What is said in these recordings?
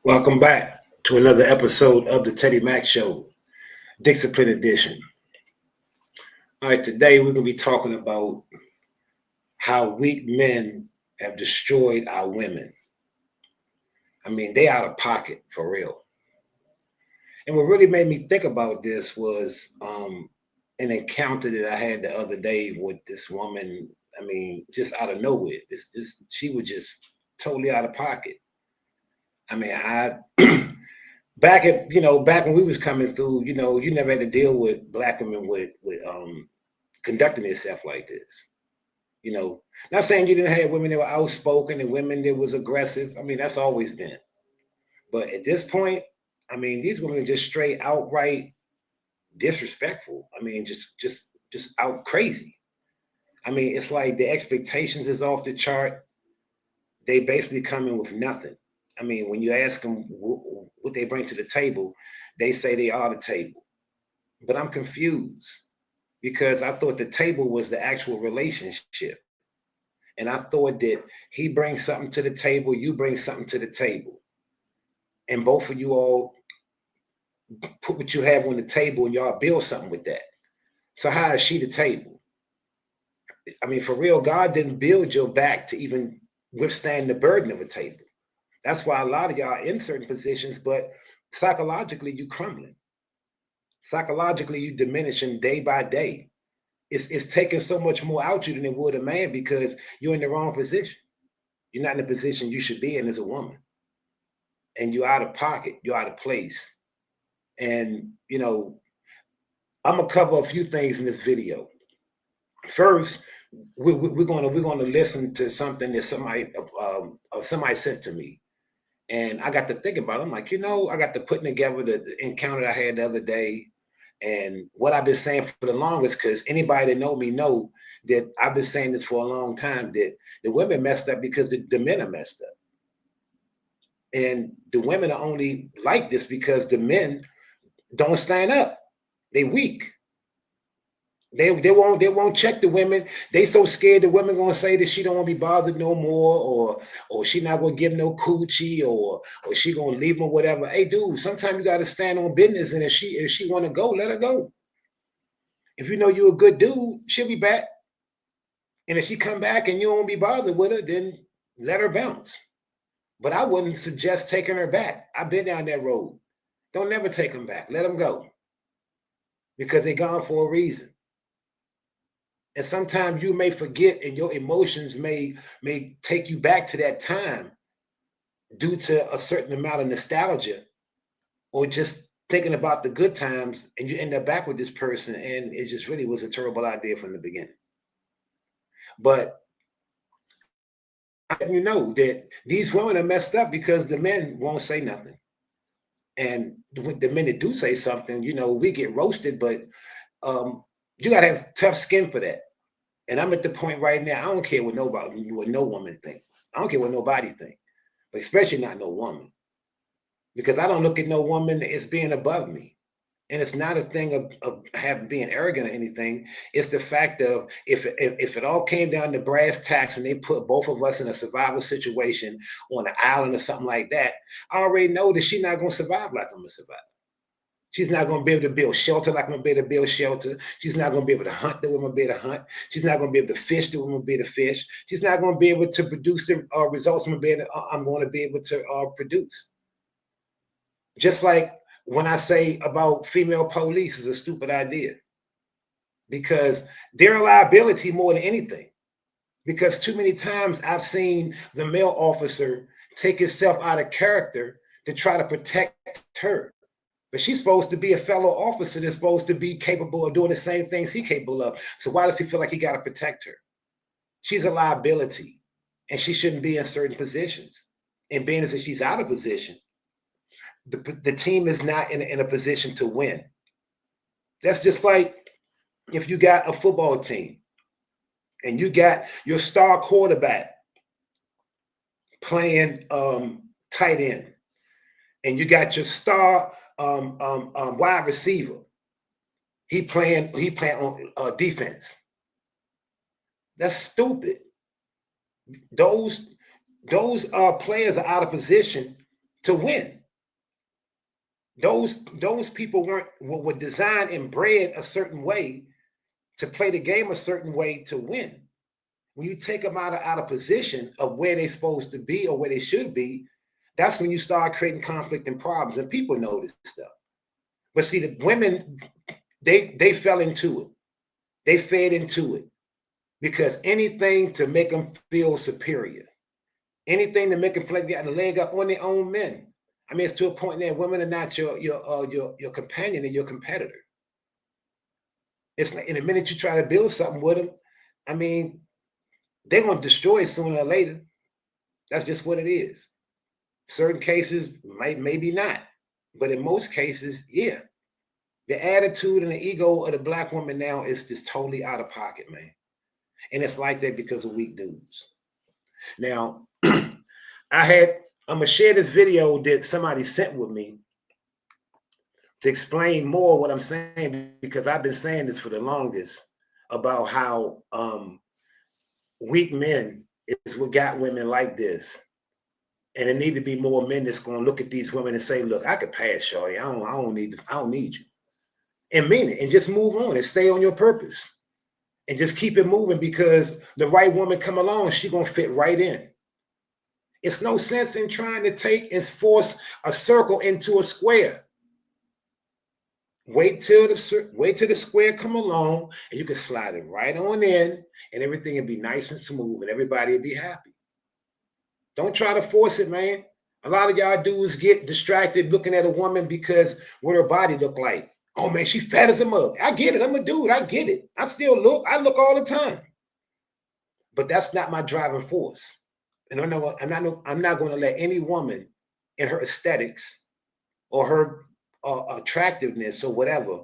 Welcome back to another episode of the Teddy Mack Show, DicKcipline edition. All right, today we're going to be talking about how weak men have destroyed our women. I mean, they out of pocket for real. And what really made me think about this was an encounter that I had the other day with this woman. I mean, just out of nowhere. She was just totally out of pocket. I mean, back when we was coming through, you never had to deal with black women with conducting themselves like this. Not saying you didn't have women that were outspoken and women that was aggressive. I mean, that's always been. But at this point, I mean, these women are just straight outright disrespectful. I mean, just out crazy. I mean, it's like the expectations is off the chart. They basically come in with nothing. I mean, when you ask them what they bring to the table, they say they are the table. But I'm confused because I thought the table was the actual relationship. And I thought that he brings something to the table, you bring something to the table. And both of you all put what you have on the table and y'all build something with that. So how is she the table? I mean, for real, God didn't build your back to even withstand the burden of a table. That's why a lot of y'all are in certain positions, but psychologically you crumbling. Psychologically you diminishing day by day. It's taking so much more out you than it would a man because you're in the wrong position. You're not in the position you should be in as a woman. And you're out of pocket. You're out of place. And, I'm going to cover a few things in this video. First, we're going to listen to something that somebody sent to me. And I got to think about it. I'm like, I got to put together the encounter I had the other day and what I've been saying for the longest, because anybody that know me know that I've been saying this for a long time, that the women messed up because the men are messed up. And the women are only like this because the men don't stand up. They weak. They won't check the women. They so scared the women gonna say that she don't want to be bothered no more, or she not gonna give no coochie, or she gonna leave them or whatever. Hey, dude, sometimes you gotta stand on business, and if she want to go, let her go. If you know you're a good dude, she'll be back. And if she come back and you don't be bothered with her, then let her bounce. But I wouldn't suggest taking her back. I've been down that road. Don't never take them back. Let them go because they're gone for a reason. And sometimes you may forget and your emotions may take you back to that time due to a certain amount of nostalgia or just thinking about the good times, and you end up back with this person and it just really was a terrible idea from the beginning. But you know that these women are messed up because the men won't say nothing. And the men that do say something, we get roasted, but you got to have tough skin for that. And I'm at the point right now, I don't care what no woman think. I don't care what nobody think, but especially not no woman. Because I don't look at no woman as being above me. And it's not a thing of being arrogant or anything. It's the fact of if it all came down to brass tacks and they put both of us in a survival situation on an island or something like that, I already know that she's not going to survive like I'm going to survive. She's not going to be able to build shelter like I'm going to be able to build shelter. She's not going to be able to hunt the way I'm going to be able to hunt. She's not going to be able to fish the way I'm going to be able to fish. She's not going to be able to produce the results I'm going to be able to produce. Just like when I say about female police is a stupid idea because they're a liability more than anything. Because too many times I've seen the male officer take himself out of character to try to protect her. But she's supposed to be a fellow officer that's supposed to be capable of doing the same things he's capable of. So why does he feel like he got to protect her? She's a liability and she shouldn't be in certain positions. And being as if she's out of position, the team is not in a position to win. That's just like if you got a football team and you got your star quarterback playing tight end and you got your star wide receiver. He playing on defense. That's stupid. Those players are out of position to win. Those people were designed and bred a certain way to play the game a certain way to win. When you take them out of position of where they're supposed to be or where they should be, that's when you start creating conflict and problems. And people know this stuff. But see, the women, they fell into it. They fed into it because anything to make them feel superior, anything to make them feel like they got the leg up on their own men. I mean, it's to a point that women are not your companion and your competitor. It's like in the minute you try to build something with them, I mean, they're going to destroy it sooner or later. That's just what it is. Certain cases, maybe not. But in most cases, yeah. The attitude and the ego of the Black woman now is just totally out of pocket, man. And it's like that because of weak dudes. Now, I'm going to share this video that somebody sent with me to explain more what I'm saying, because I've been saying this for the longest about how weak men is what got women like this. And there need to be more men that's going to look at these women and say, look, I could pass, shorty. I don't need you. And mean it and just move on and stay on your purpose and just keep it moving, because the right woman come along, she going to fit right in. It's no sense in trying to take and force a circle into a square. Wait till the square come along and you can slide it right on in and everything will be nice and smooth and everybody will be happy. Don't try to force it, man. A lot of y'all dudes get distracted looking at a woman because what her body look like. Oh man, she fat as a mug. I get it. I'm a dude. I get it. I look all the time. But that's not my driving force. And I'm not going to let any woman in her aesthetics or her attractiveness or whatever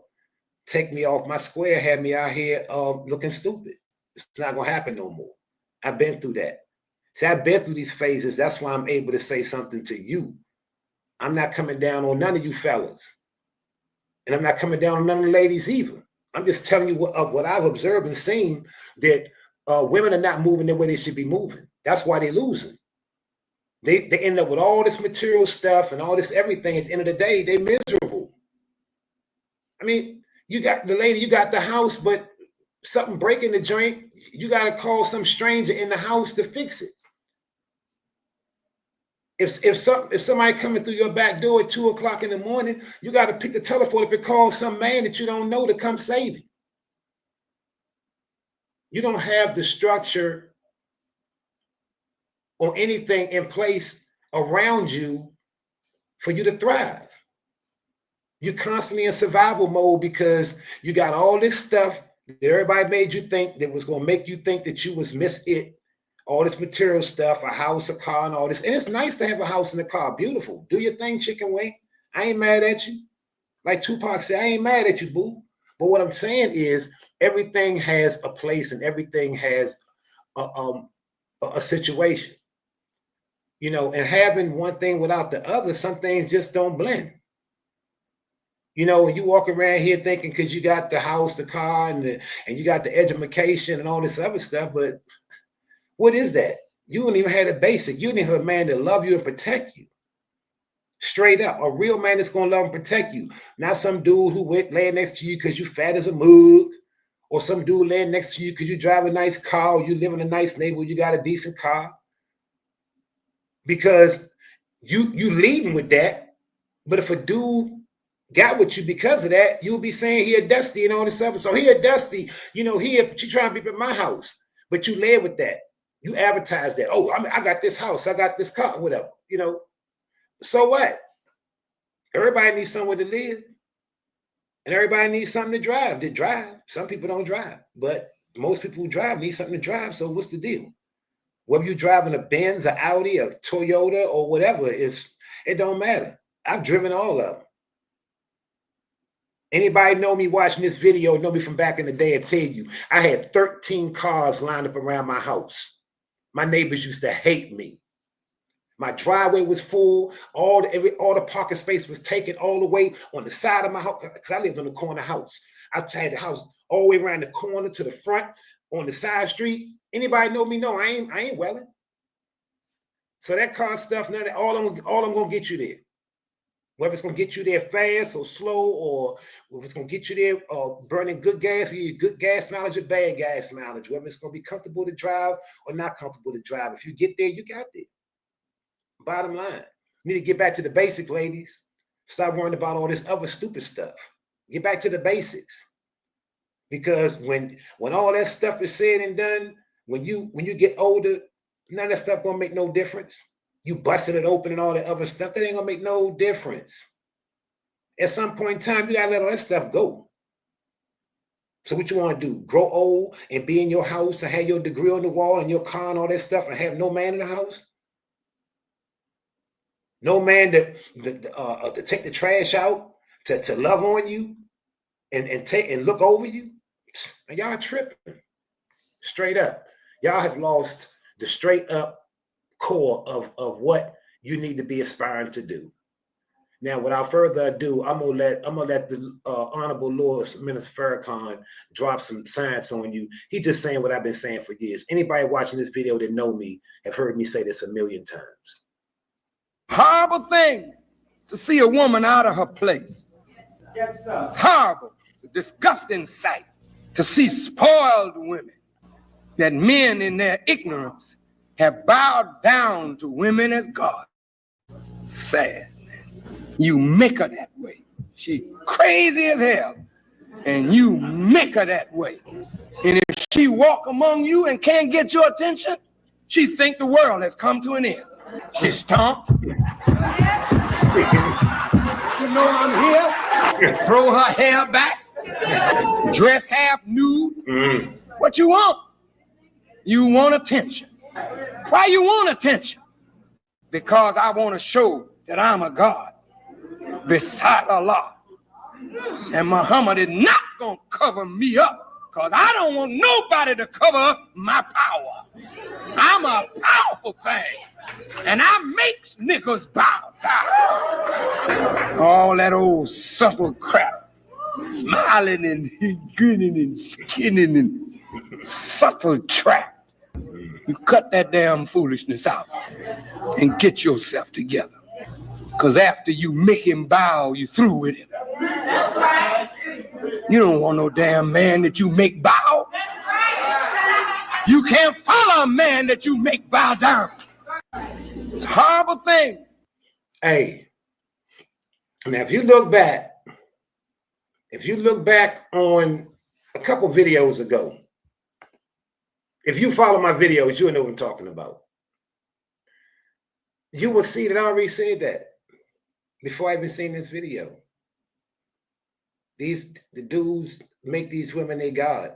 take me off my square, have me out here looking stupid. It's not going to happen no more. I've been through that. See, I've been through these phases. That's why I'm able to say something to you. I'm not coming down on none of you fellas. And I'm not coming down on none of the ladies either. I'm just telling you what I've observed and seen, that women are not moving the way they should be moving. That's why they're losing. They end up with all this material stuff and all this everything. At the end of the day, they're miserable. I mean, you got the lady, you got the house, but something breaking the joint, you got to call some stranger in the house to fix it. If somebody coming through your back door at 2 o'clock in the morning, you got to pick the telephone up and call some man that you don't know to come save you. You don't have the structure or anything in place around you for you to thrive. You're constantly in survival mode because you got all this stuff that everybody made you think that was going to make you think that you was miss it. All this material stuff, a house, a car, and all this. And it's nice to have a house and a car. Beautiful. Do your thing, chicken wing. I ain't mad at you. Like Tupac said, I ain't mad at you, boo. But what I'm saying is everything has a place and everything has a situation. You know, and having one thing without the other, some things just don't blend. You know, you walk around here thinking because you got the house, the car, and you got the education and all this other stuff, but what is that? You don't even have the basic. You didn't have a man that love you and protect you. Straight up. A real man that's going to love and protect you. Not some dude who went laying next to you because you fat as a mug. Or some dude laying next to you because you drive a nice car. Or you live in a nice neighborhood. You got a decent car. Because you leading with that. But if a dude got with you because of that, you'll be saying he a Dusty and all this stuff. So he a Dusty. You know, she trying to be at my house. But you led with that. You advertise that. Oh, I got this house. I got this car, whatever. You know, so what? Everybody needs somewhere to live. And everybody needs something to drive. They drive. Some people don't drive. But most people who drive need something to drive. So what's the deal? Whether you're driving a Benz, an Audi, a Toyota, or whatever, it don't matter. I've driven all of them. Anybody know me watching this video, know me from back in the day, I tell you, I had 13 cars lined up around my house. My neighbors used to hate me. My driveway was full. All the parking space was taken all the way on the side of my house, because I lived on the corner house. I had the house all the way around the corner to the front on the side street. Anybody know me? No, I ain't welling. So that car stuff, now that all I'm gonna get you there. Whether it's gonna get you there fast or slow, or if it's gonna get you there burning good gas, good gas mileage or bad gas mileage, whether it's gonna be comfortable to drive or not comfortable to drive. If you get there, you got there. Bottom line. You need to get back to the basics, ladies. Stop worrying about all this other stupid stuff. Get back to the basics. Because when all that stuff is said and done, when you get older, none of that stuff gonna make no difference. You busted it open and all that other stuff, that ain't gonna make no difference. At some point in time, you gotta let all that stuff go. So what you want to do? Grow old and be in your house and have your degree on the wall and your car and all that stuff and have no man in the house? No man to take the trash out, to love on you and take and look over you? And y'all tripping. Straight up. Y'all have lost the straight up core of what you need to be aspiring to do. Now, without further ado, I'm gonna let the Honorable Lord Minister Farrakhan drop some science on you. He's just saying what I've been saying for years. Anybody watching this video that know me have heard me say this a million times. Horrible thing to see a woman out of her place. Yes, sir. It's horrible. It's a disgusting sight to see spoiled women, that men in their ignorance have bowed down to women as God. Sad. You make her that way. She crazy as hell, and you make her that way. And if she walk among you and can't get your attention, she think the world has come to an end. She stomped. You know I'm here. Throw her hair back. Dress half nude. What you want? You want attention. Why you want attention? Because I want to show that I'm a God beside Allah. And Muhammad is not going to cover me up, because I don't want nobody to cover up my power. I'm a powerful thing, and I makes niggas bow down. All that old subtle crap, smiling and grinning and skinning and subtle trap. You cut that damn foolishness out and get yourself together. Because after you make him bow, you through with him. You don't want no damn man that you make bow. You can't follow a man that you make bow down. It's a horrible thing. Hey, now if you look back on a couple videos ago, if you follow my videos, you'll know what I'm talking about. You will see that I already said that before I even seen this video. The dudes make these women their God,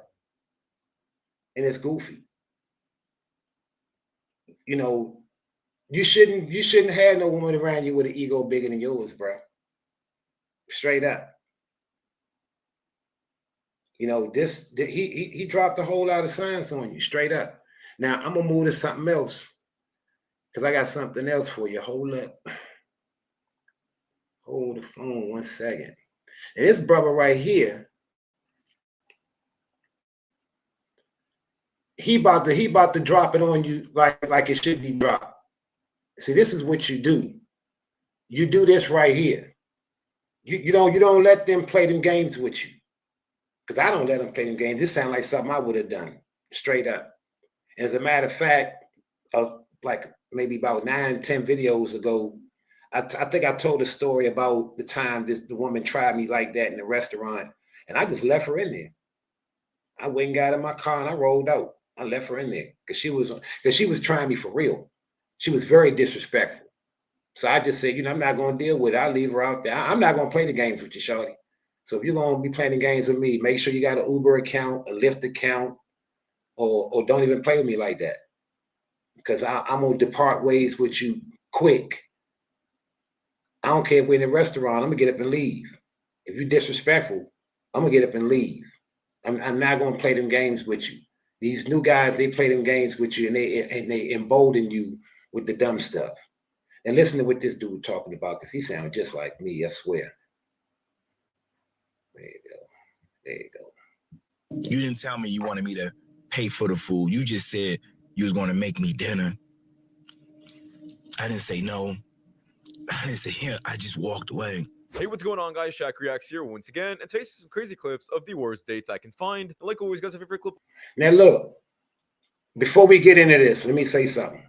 and it's goofy. You know, you shouldn't have no woman around you with an ego bigger than yours, bro. Straight up. You know, he dropped a whole lot of science on you, straight up. Now I'm gonna move to something else, because I got something else for you. Hold up. Hold the phone 1 second. And this brother right here, he about to drop it on you like it should be dropped. See, this is what you do. You do this right here. You don't let them play them games with you. Because I don't let them play them games. This sounds like something I would have done, straight up. And as a matter of fact, like maybe about 9, 10 videos ago, I think I told a story about the time the woman tried me like that in the restaurant, and I just left her in there. I went and got in my car and I rolled out. I left her in there because she was trying me for real. She was very disrespectful. So I just said, I'm not going to deal with it. I'll leave her out there. I'm not going to play the games with you, shorty. So if you're going to be playing the games with me, make sure you got an Uber account, a Lyft account, or don't even play with me like that. Because I'm going to depart ways with you quick. I don't care if we're in a restaurant, I'm going to get up and leave. If you're disrespectful, I'm going to get up and leave. I'm not going to play them games with you. These new guys, they play them games with you, and they embolden you with the dumb stuff. And listen to what this dude talking about, because he sounds just like me, I swear. There you go. There you go. You didn't tell me you wanted me to pay for the food. You just said you was going to make me dinner. I didn't say no. I didn't say yeah. I just walked away. Hey, what's going on, guys? Shaq Reacts here once again, and today's some crazy clips of the worst dates I can find. And like always, guys, my favorite clip. Now, look, before we get into this, let me say something.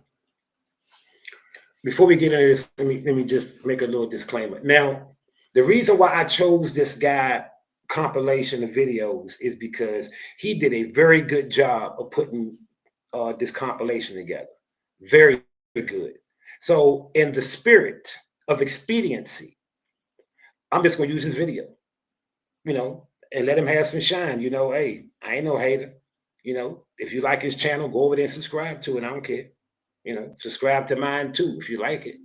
Before we get into this, let me just make a little disclaimer. Now, the reason why I chose this guy compilation of videos is because he did a very good job of putting this compilation together. Very good. So, in the spirit of expediency, I'm just going to use his video, and let him have some shine. Hey, I ain't no hater. If you like his channel, go over there and subscribe to it. I don't care. Subscribe to mine too if you like it.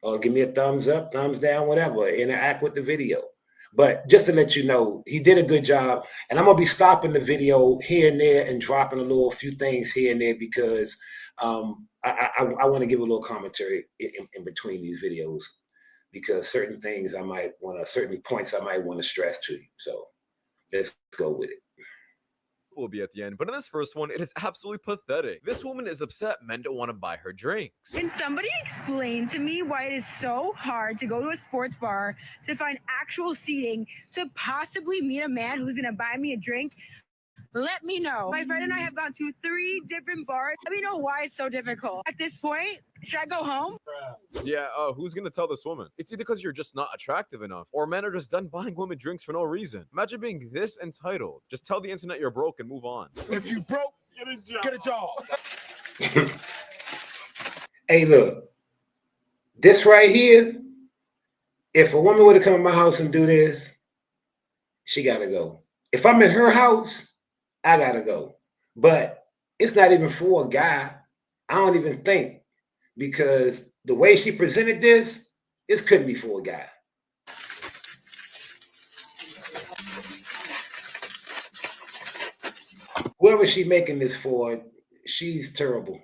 Or give me a thumbs up, thumbs down, whatever. Interact with the video. But just to let you know, he did a good job. And I'm going to be stopping the video here and there and dropping a few things here and there because I want to give a little commentary in between these videos because certain things certain points I might want to stress to you. So let's go with it. Will be at the end, but in this first one, it is absolutely pathetic. This woman is upset men don't want to buy her drinks. Can somebody explain to me why it is so hard to go to a sports bar to find actual seating to possibly meet a man who's gonna buy me a drink? Let me know. My friend and I have gone to 3 different bars. Let me know why it's so difficult. At this point, should I go home? Yeah, who's gonna tell this woman? It's either because you're just not attractive enough, or men are just done buying women drinks for no reason. Imagine being this entitled. Just tell the internet you're broke and move on. If you broke, get a job. Hey, look, this right here, if a woman were to come in my house and do this, she gotta go. If I'm in her house, I gotta go. But it's not even for a guy. I don't even think, because the way she presented this couldn't be for a guy. Whoever she making this for, she's terrible.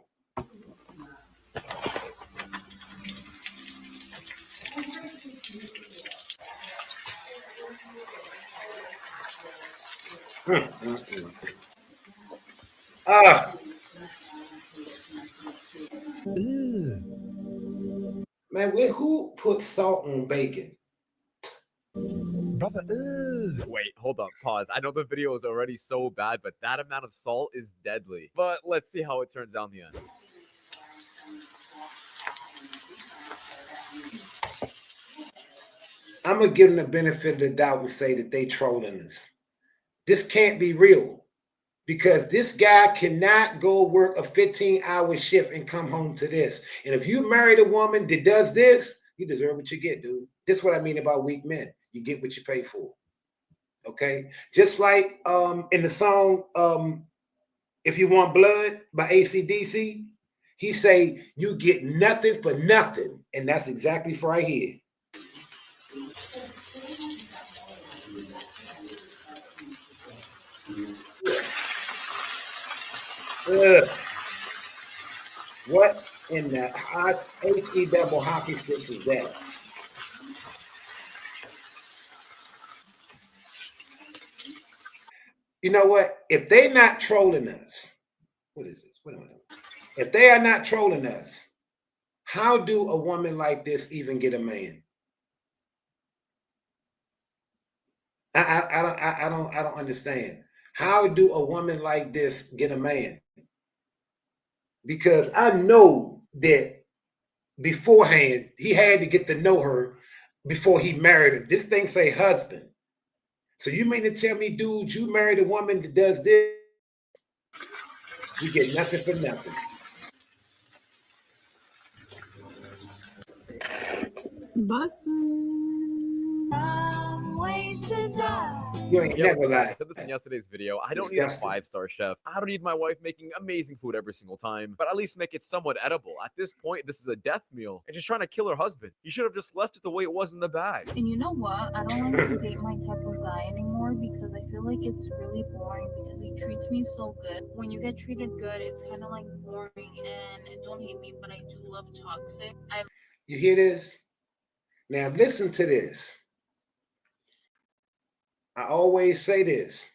Man, who put salt on bacon? Brother, Wait, hold up, pause. I know the video is already so bad, but that amount of salt is deadly. But let's see how it turns out in the end. I'm gonna give them the benefit of the doubt and say that they trolling us. This can't be real, because this guy cannot go work a 15-hour shift and come home to this. And if you married a woman that does this, you deserve what you get, dude. This is what I mean about weak men. You get what you pay for. Okay? Just like in the song If You Want Blood by AC/DC, he say you get nothing for nothing. And that's exactly right here. What in the HE double hockey sticks is that? You know what? If they're not trolling us, what is this? What am I doing? If they are not trolling us, how do a woman like this even get a man? I don't understand. How do a woman like this get a man? Because I know that beforehand he had to get to know her before he married her. This thing say husband. So you mean to tell me, dude, you married a woman that does this? You get nothing for nothing. You ain't never lied. I said this in yesterday's video. I don't need a 5-star chef. I don't need my wife making amazing food every single time, but at least make it somewhat edible. At this point, this is a death meal, and she's trying to kill her husband. You should have just left it the way it was in the bag. And you know what? I don't want to date my type of guy anymore because I feel like it's really boring because he treats me so good. When you get treated good, it's kind of like boring. And don't hate me, but I do love toxic. You hear this? Now listen to this. I always say this,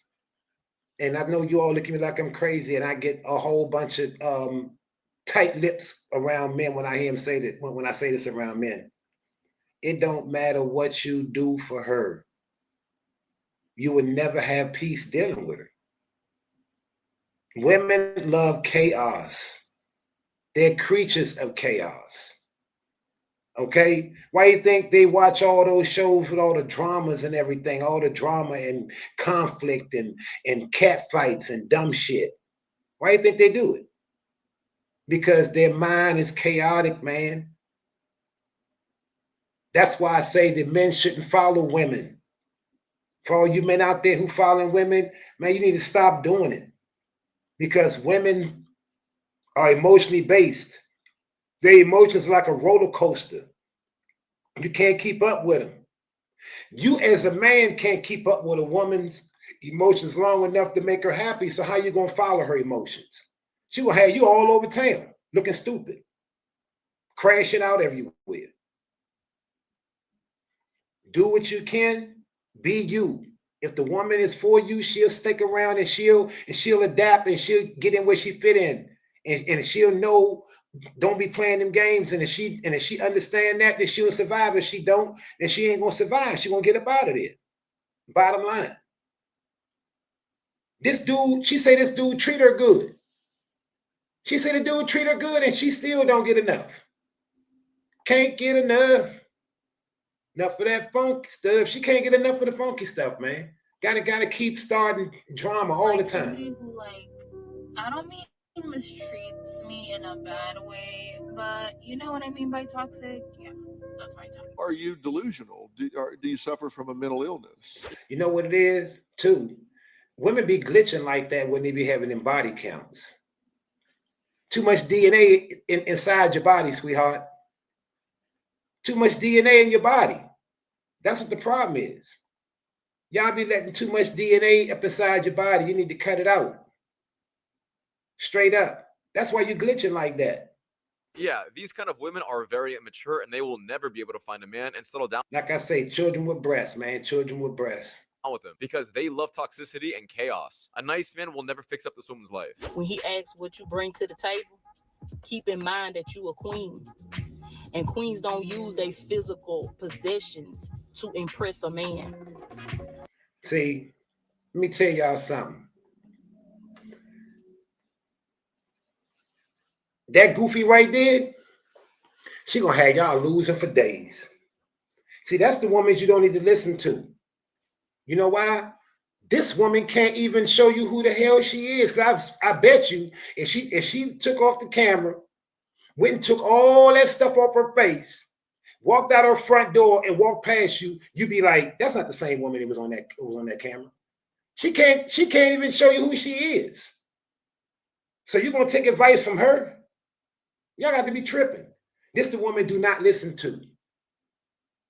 and I know you all look at me like I'm crazy, and I get a whole bunch of tight lips around men when I hear him say that. When I say this around men, it don't matter what you do for her. You would never have peace dealing with her. Women love chaos. They're creatures of chaos. Okay? Why do you think they watch all those shows with all the dramas and everything, all the drama and conflict and cat fights and dumb shit? Why do you think they do it? Because their mind is chaotic, man. That's why I say that men shouldn't follow women. For all you men out there who following women, man, you need to stop doing it. Because women are emotionally based. Their emotions are like a roller coaster. You can't keep up with them. You as a man can't keep up with a woman's emotions long enough to make her happy. So how you gonna follow her emotions? She will have you all over town looking stupid, crashing out everywhere. Do what you can, be you. If the woman is for you, she'll stick around and she'll adapt and she'll get in where she fit in. And she'll know, don't be playing them games. And if she understand that, then she'll survive. If she don't, then she ain't gonna survive. She gonna get up out of there. Bottom line. This dude, she say this dude treat her good. She said the dude treat her good and she still don't get enough. Can't get enough. Enough of that funky stuff. She can't get enough of the funky stuff, man. Gotta keep starting drama all the time. Who, like, I don't mean mistreats me in a bad way, but you know what I mean by toxic? Yeah, that's my type. Are you delusional? Do you suffer from a mental illness? You know what it is, too? Women be glitching like that when they be having them body counts. Too much DNA inside your body, sweetheart. Too much DNA in your body. That's what the problem is. Y'all be letting too much DNA up inside your body. You need to cut it out. Straight up. That's why you're glitching like that. Yeah, these kind of women are very immature and they will never be able to find a man and settle down. Like I say, children with breasts, man. Children with breasts. With them because they love toxicity and chaos. A nice man will never fix up this woman's life. When he asks what you bring to the table, keep in mind that you a queen. And queens don't use their physical possessions to impress a man. See, let me tell y'all something. That goofy right there, she gonna have y'all losing for days. See, that's the woman you don't need to listen to. You know why? This woman can't even show you who the hell she is. Cause I bet you if she took off the camera, went and took all that stuff off her face, walked out her front door and walked past you, you'd be like, that's not the same woman that was on that camera. She can't even show you who she is. So you're gonna take advice from her? Y'all got to be tripping. This the woman do not listen to.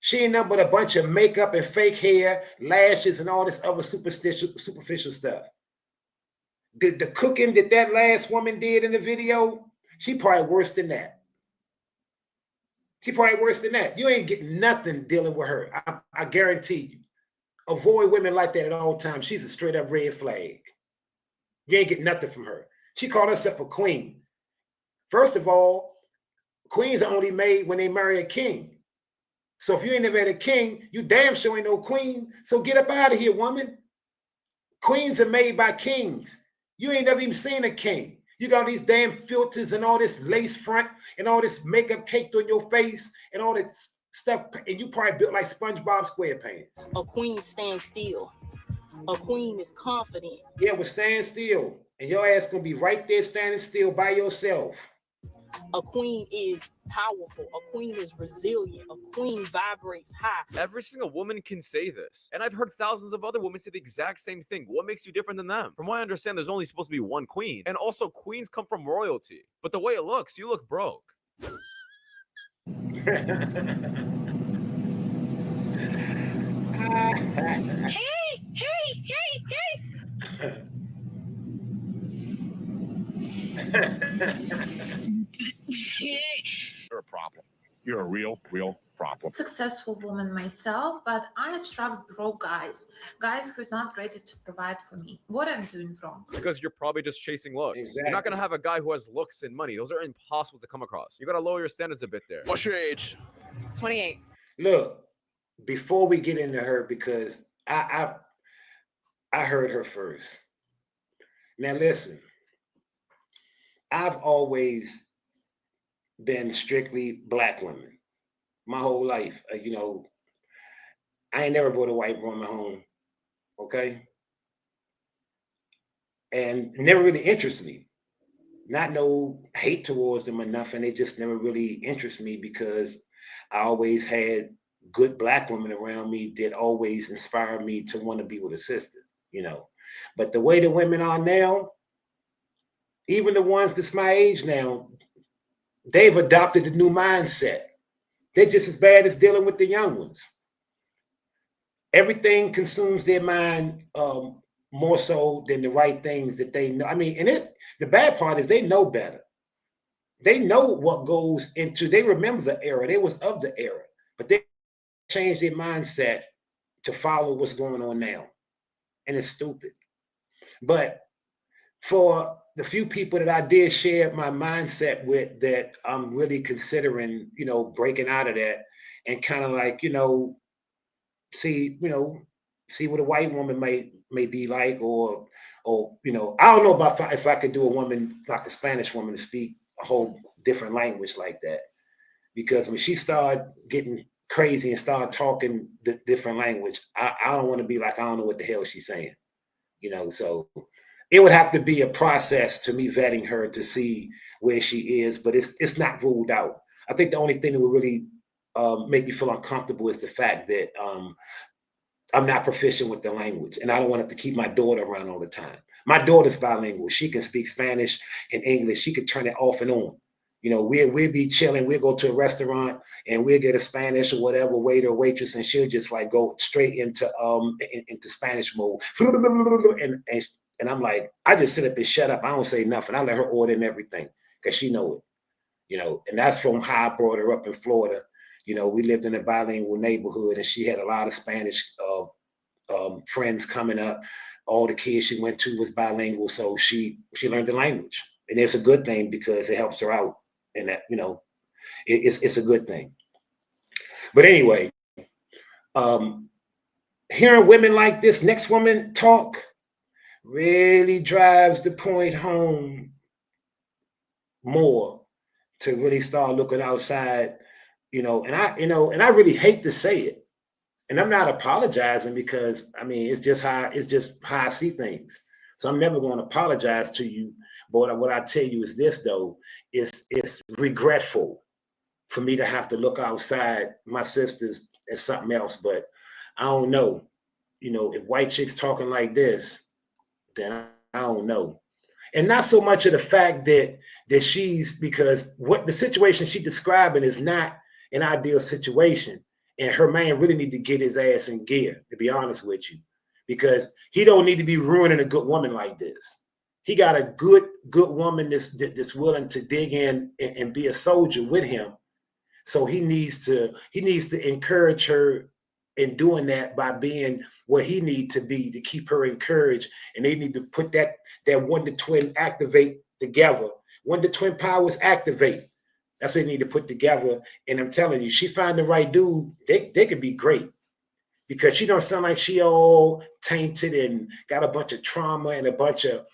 She ain't nothing but a bunch of makeup and fake hair, lashes, and all this other superficial stuff. The cooking that last woman did in the video, she probably worse than that. She probably worse than that. You ain't getting nothing dealing with her. I guarantee you. Avoid women like that at all times. She's a straight up red flag. You ain't getting nothing from her. She called herself a queen. First of all, queens are only made when they marry a king. So if you ain't never had a king, you damn sure ain't no queen. So get up out of here, woman. Queens are made by kings. You ain't never even seen a king. You got these damn filters and all this lace front and all this makeup caked on your face and all that stuff. And you probably built like SpongeBob SquarePants. A queen stands still. A queen is confident. Yeah, but stand still. And your ass gonna be right there standing still by yourself. A queen is powerful. A queen is resilient. A queen vibrates high. Every single woman can say this. And I've heard thousands of other women say the exact same thing. What makes you different than them? From what I understand, there's only supposed to be one queen. And also, queens come from royalty. But the way it looks, you look broke. Hey! You're a problem. You're a real problem. successful woman myself, but I attract broke guys who's not ready to provide for me. What I'm doing wrong? Because you're probably just chasing looks. Exactly. You're not gonna have a guy who has looks and money. Those are impossible to come across. You gotta lower your standards a bit there. What's your age? 28. Look, before we get into her, because I heard her first. Now listen, I've always been strictly black women my whole life. You know, I ain't never brought a white woman home, okay? And never really interested me. Not no hate towards them or nothing. They just never really interest me because I always had good black women around me that always inspired me to want to be with a sister, you know. But the way the women are now, even the ones that's my age now, they've adopted the new mindset. They're just as bad as dealing with the young ones. Everything consumes their mind more so than the right things that they know. I mean, and the bad part is they know better. They know what goes into, they remember the era. They was of the era, but they changed their mindset to follow what's going on now. And it's stupid. But for the few people that I did share my mindset with, that I'm really considering, you know, breaking out of that and kind of like, you know, see what a white woman may be like, or you know, I don't know about if I could do a woman like a Spanish woman to speak a whole different language like that, because when she started getting crazy and started talking the different language, I don't want to be like, I don't know what the hell she's saying, you know. So it would have to be a process to me vetting her to see where she is, but it's not ruled out. I think the only thing that would really make me feel uncomfortable is the fact that I'm not proficient with the language, and I don't want to keep my daughter around all the time. My daughter's bilingual. She can speak Spanish and English. She can turn it off and on. You know, we'll be chilling. We'll go to a restaurant and we'll get a Spanish or whatever waiter or waitress, and she'll just like go straight into Spanish mode. And I'm like, I just sit up and shut up. I don't say nothing. I let her order and everything because she know it. You know, and that's from how I brought her up in Florida. You know, we lived in a bilingual neighborhood, and she had a lot of Spanish friends coming up. All the kids she went to was bilingual, so she learned the language, and it's a good thing because it helps her out, and that, you know, it's a good thing. But anyway, hearing women like this next woman talk really drives the point home more to really start looking outside, you know. And I really hate to say it, and I'm not apologizing because I mean it's just how I see things. So I'm never going to apologize to you. But what I tell you is this though: it's regretful for me to have to look outside my sisters as something else. But I don't know, you know, if white chicks talking like this, then I don't know. And not so much of the fact that she's, because what the situation she's describing is not an ideal situation, and her man really need to get his ass in gear, to be honest with you, because he don't need to be ruining a good woman like this. He got a good woman that's willing to dig in and be a soldier with him. So he needs to encourage her in doing that by being what he needs to be to keep her encouraged. And they need to put that one to twin activate together. One to twin powers activate. That's what they need to put together. And I'm telling you, she find the right dude, they could be great. Because she don't sound like she all tainted and got a bunch of trauma and a bunch of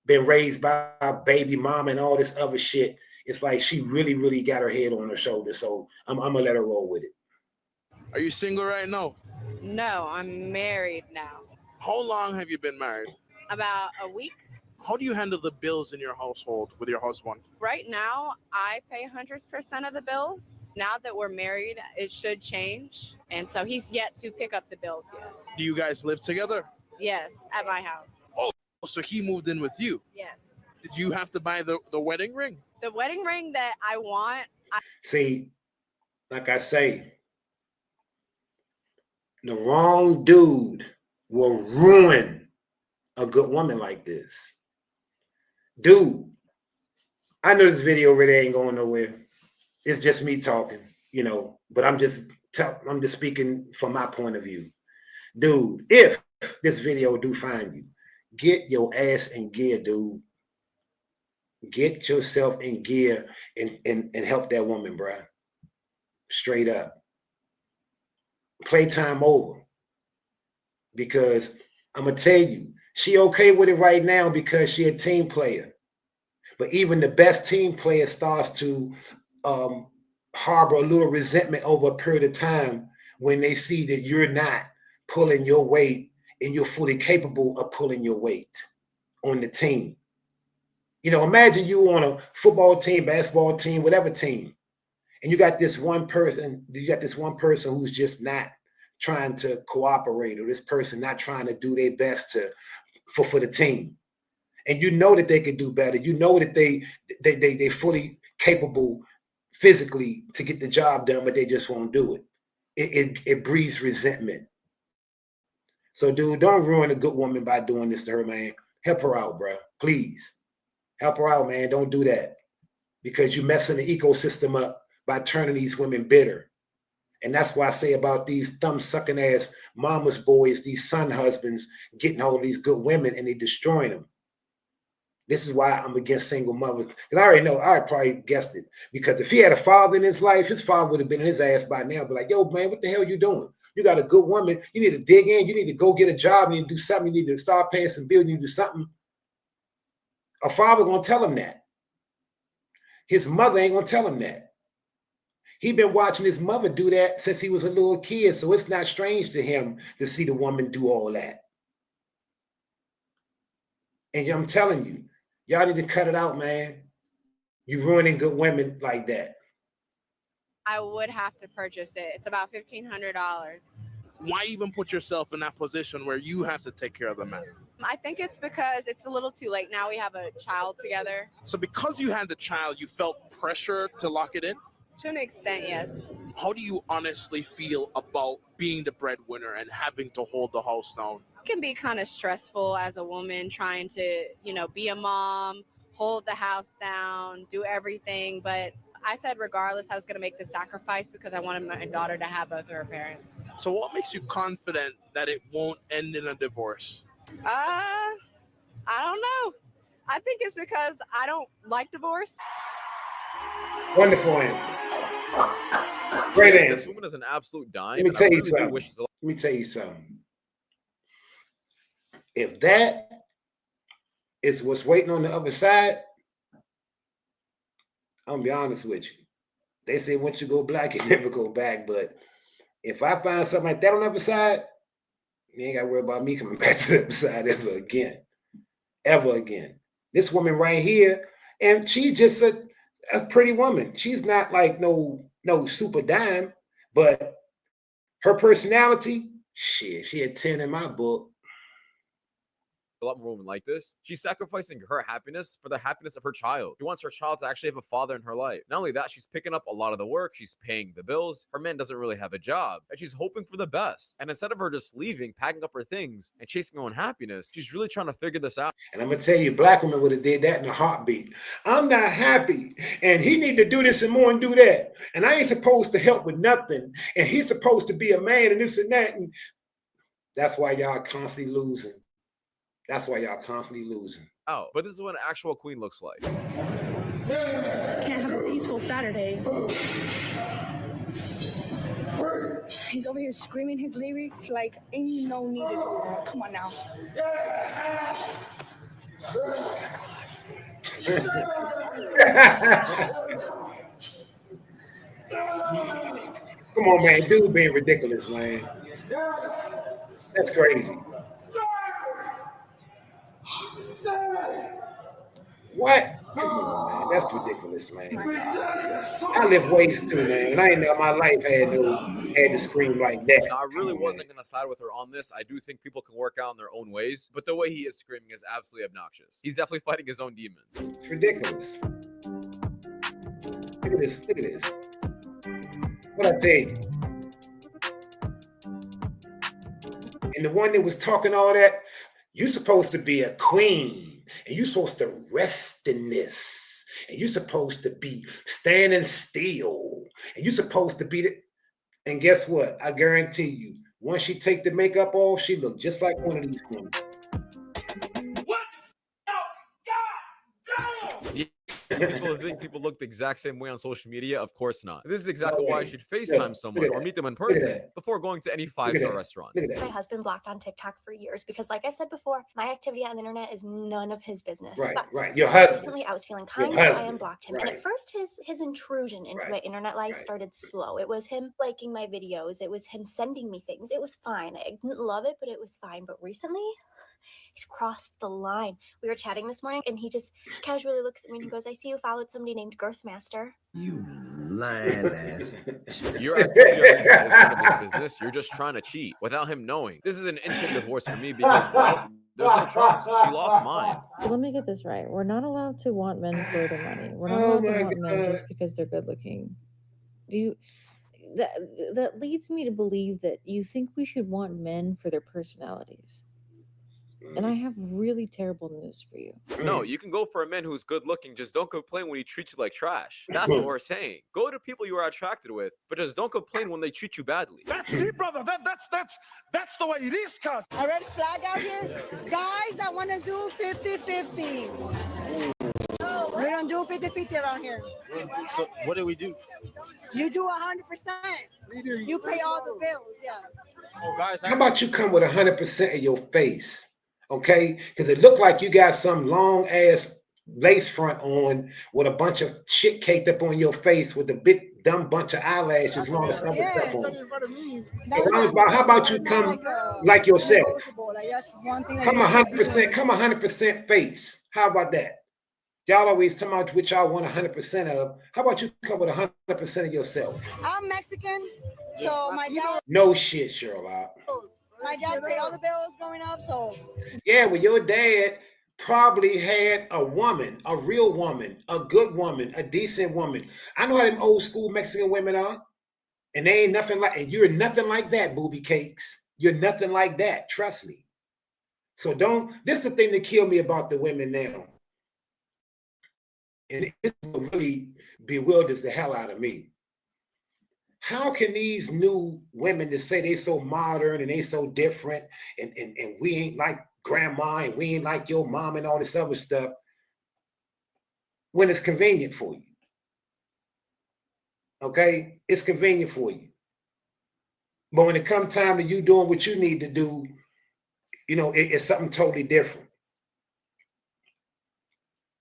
been raised by a baby mama and all this other shit. It's like she really, really got her head on her shoulder. So I'm gonna let her roll with it. Are you single right now? No, I'm married now. How long have you been married? About a week. How do you handle the bills in your household with your husband? Right now, I pay 100% of the bills. Now that we're married, it should change. And so he's yet to pick up the bills yet. Do you guys live together? Yes, at my house. Oh, so he moved in with you? Yes. Did you have to buy the wedding ring? The wedding ring that I want. See, like I say, the wrong dude will ruin a good woman like this. Dude, I know this video really ain't going nowhere. It's just me talking, you know, but I'm just I'm just speaking from my point of view. Dude, if this video do find you, get your ass in gear, dude. Get yourself in gear and help that woman, bruh. Straight up. Playtime over. Because I'm going to tell you, she okay with it right now because she a team player. But even the best team player starts to harbor a little resentment over a period of time when they see that you're not pulling your weight and you're fully capable of pulling your weight on the team. You know, imagine you on a football team, basketball team, whatever team, and you got this one person who's just not trying to cooperate, or this person not trying to do their best for the team. And you know that they could do better. You know that they fully capable physically to get the job done, but they just won't do it. It breeds resentment. So, dude, don't ruin a good woman by doing this to her, man. Help her out, bro. Please. Help her out, man. Don't do that. Because you're messing the ecosystem up by turning these women bitter. And that's why I say about these thumb-sucking ass mama's boys, these son husbands, getting hold of these good women and they destroying them. This is why I'm against single mothers. Because I already know, I probably guessed it. Because if he had a father in his life, his father would have been in his ass by now. Be like, yo, man, what the hell are you doing? You got a good woman. You need to dig in. You need to go get a job. You need to do something. You need to start paying some bills. You need to do something. A father going to tell him that. His mother ain't going to tell him that. He been watching his mother do that since he was a little kid. So it's not strange to him to see the woman do all that. And I'm telling you, y'all need to cut it out, man. You're ruining good women like that. I would have to purchase it. It's about $1,500. Why even put yourself in that position where you have to take care of the man? I think it's because it's a little too late. Now we have a child together. So because you had the child, you felt pressure to lock it in? To an extent, yes. How do you honestly feel about being the breadwinner and having to hold the house down? It can be kind of stressful as a woman trying to, be a mom, hold the house down, do everything. But I said regardless, I was going to make the sacrifice because I wanted my daughter to have both of her parents. So what makes you confident that it won't end in a divorce? I don't know. I think it's because I don't like divorce. Wonderful answer. Great answer. This woman is an absolute dime. Let me tell you something. Let me tell you something. If that is what's waiting on the other side, I'm gonna be honest with you. They say once you go black, you never go back. But if I find something like that on the other side, you ain't gotta worry about me coming back to the other side ever again. Ever again. This woman right here, and she's just a pretty woman. She's not like no super dime, but her personality, shit, she had 10 in my book. A lot more women like this. She's sacrificing her happiness for the happiness of her child. She wants her child to actually have a father in her life. Not only that, she's picking up a lot of the work. She's paying the bills. Her man doesn't really have a job. And she's hoping for the best. And instead of her just leaving, packing up her things, and chasing her own happiness, she's really trying to figure this out. And I'm going to tell you, black women would have did that in a heartbeat. I'm not happy. And he need to do this and more and do that. And I ain't supposed to help with nothing. And he's supposed to be a man and this and that. And that's why y'all constantly losing. That's why y'all constantly losing. Oh, but this is what an actual queen looks like. Can't have a peaceful Saturday. He's over here screaming his lyrics like ain't no need to do that. Come on now. Come on, man. Dude being ridiculous, man. That's crazy. What? Come on, man. That's ridiculous, man. I live ways too, man. And I ain't know my life had to scream like that. I really wasn't going to side with her on this. I do think people can work out in their own ways, but the way he is screaming is absolutely obnoxious. He's definitely fighting his own demons. It's ridiculous. Look at this. Look at this. What I tell you? And the one that was talking all that, you're supposed to be a queen. And you're supposed to rest in this. And you're supposed to be standing still. And you're supposed to be And guess what? I guarantee you, once she take the makeup off, she look just like one of these women. People think people look the exact same way on social media. Of course not. This is exactly why you should FaceTime someone or meet them in person before going to any 5-star restaurant. My husband blocked on TikTok for years because, like I said before, my activity on the internet is none of his business. Right, but right. Your husband. Recently, I was feeling kind, so I unblocked him. And at first, his intrusion into my internet life started slow. It was him liking my videos. It was him sending me things. It was fine. I didn't love it, but it was fine. But recently, he's crossed the line. We were chatting this morning, and he just casually looks at me and he goes, "I see you followed somebody named Girthmaster." You lying ass. Your activity on the internet is none of his business. You're just trying to cheat without him knowing. This is an instant divorce for me because, well, there's no trust. She lost mine. So let me get this right. We're not allowed to want men for their money. We're not allowed to want men just because they're good looking. That leads me to believe that you think we should want men for their personalities. And I have really terrible news for you. No, you can go for a man who's good looking. Just don't complain when he treats you like trash. That's what we're saying. Go to people you are attracted with, but just don't complain when they treat you badly. That's it, brother. That's the way it is, cuz. A red flag out here? Guys that want to do 50-50. We don't do 50-50 around here. So what do we do? You do 100%. You pay all the bills, yeah. Oh, guys, how about you come with 100% of your face? Okay, because it looked like you got some long ass lace front on with a bunch of shit caked up on your face with a big dumb bunch of eyelashes, long stuff on. So how about you come like yourself? Come 100%. Come 100% face. How about that? Y'all always talking about what y'all want 100% of. How about you come with 100% of yourself? I'm Mexican, so my dad. No shit, Sherlock. My dad paid all the bills growing up, so. Yeah, well, your dad probably had a woman, a real woman, a good woman, a decent woman. I know how them old school Mexican women are, and they ain't nothing like, and you're nothing like that, booby cakes. You're nothing like that. Trust me. So this is the thing that killed me about the women now. And it really bewilders the hell out of me. How can these new women that say they so modern and they so different and we ain't like grandma and we ain't like your mom and all this other stuff when it's convenient for you? Okay? It's convenient for you. But when it comes time to you doing what you need to do, it's something totally different.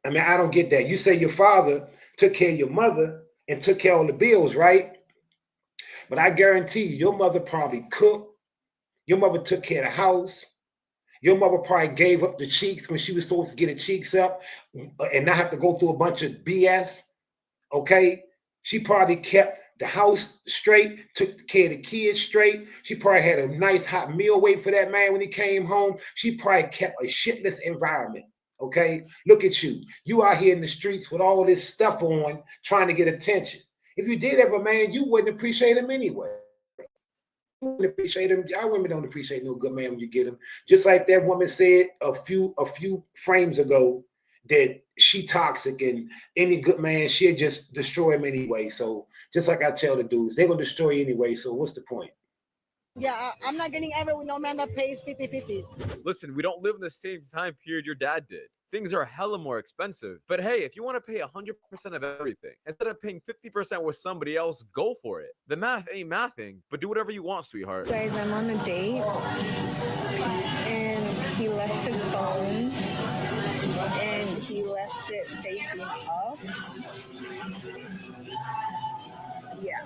I mean, I don't get that. You say your father took care of your mother and took care of all the bills, right? But I guarantee you, your mother probably cooked. Your mother took care of the house. Your mother probably gave up the cheeks when she was supposed to get her cheeks up and not have to go through a bunch of BS. Okay? She probably kept the house straight, took care of the kids straight. She probably had a nice hot meal waiting for that man when he came home. She probably kept a shitless environment. Okay? Look at you. You out here in the streets with all this stuff on, trying to get attention. If you did have a man, you wouldn't appreciate him anyway. You wouldn't appreciate him. Y'all women don't appreciate no good man when you get him. Just like that woman said a few frames ago that she toxic and any good man, she'll just destroy him anyway. So just like I tell the dudes, they're gonna destroy you anyway. So what's the point? Yeah, I'm not getting ever with no man that pays 50-50. Listen, we don't live in the same time period your dad did. Things are hella more expensive. But hey, if you want to pay 100% of everything, instead of paying 50% with somebody else, go for it. The math ain't mathing, but do whatever you want, sweetheart. Guys, I'm on a date, and he left his phone, and he left it facing up. Yeah,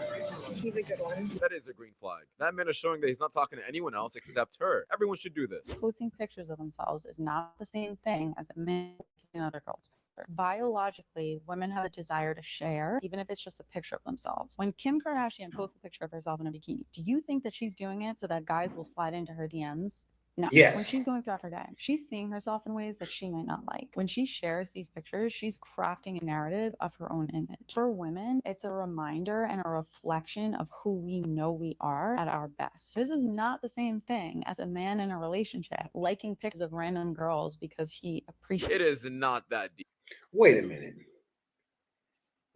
he's a good one. That is a green flag. That man is showing that he's not talking to anyone else except her. Everyone should do this. Posting pictures of themselves is not the same thing as a man taking other girls' pictures. Biologically, women have a desire to share, even if it's just a picture of themselves. When Kim Kardashian posts a picture of herself in a bikini, do you think that she's doing it so that guys will slide into her DMs? No. Yes. When she's going throughout her day, she's seeing herself in ways that she might not like. When she shares these pictures, she's crafting a narrative of her own image. For women, it's a reminder and a reflection of who we know we are at our best. This is not the same thing as a man in a relationship liking pictures of random girls because he appreciates. It is not that deep. Wait a minute.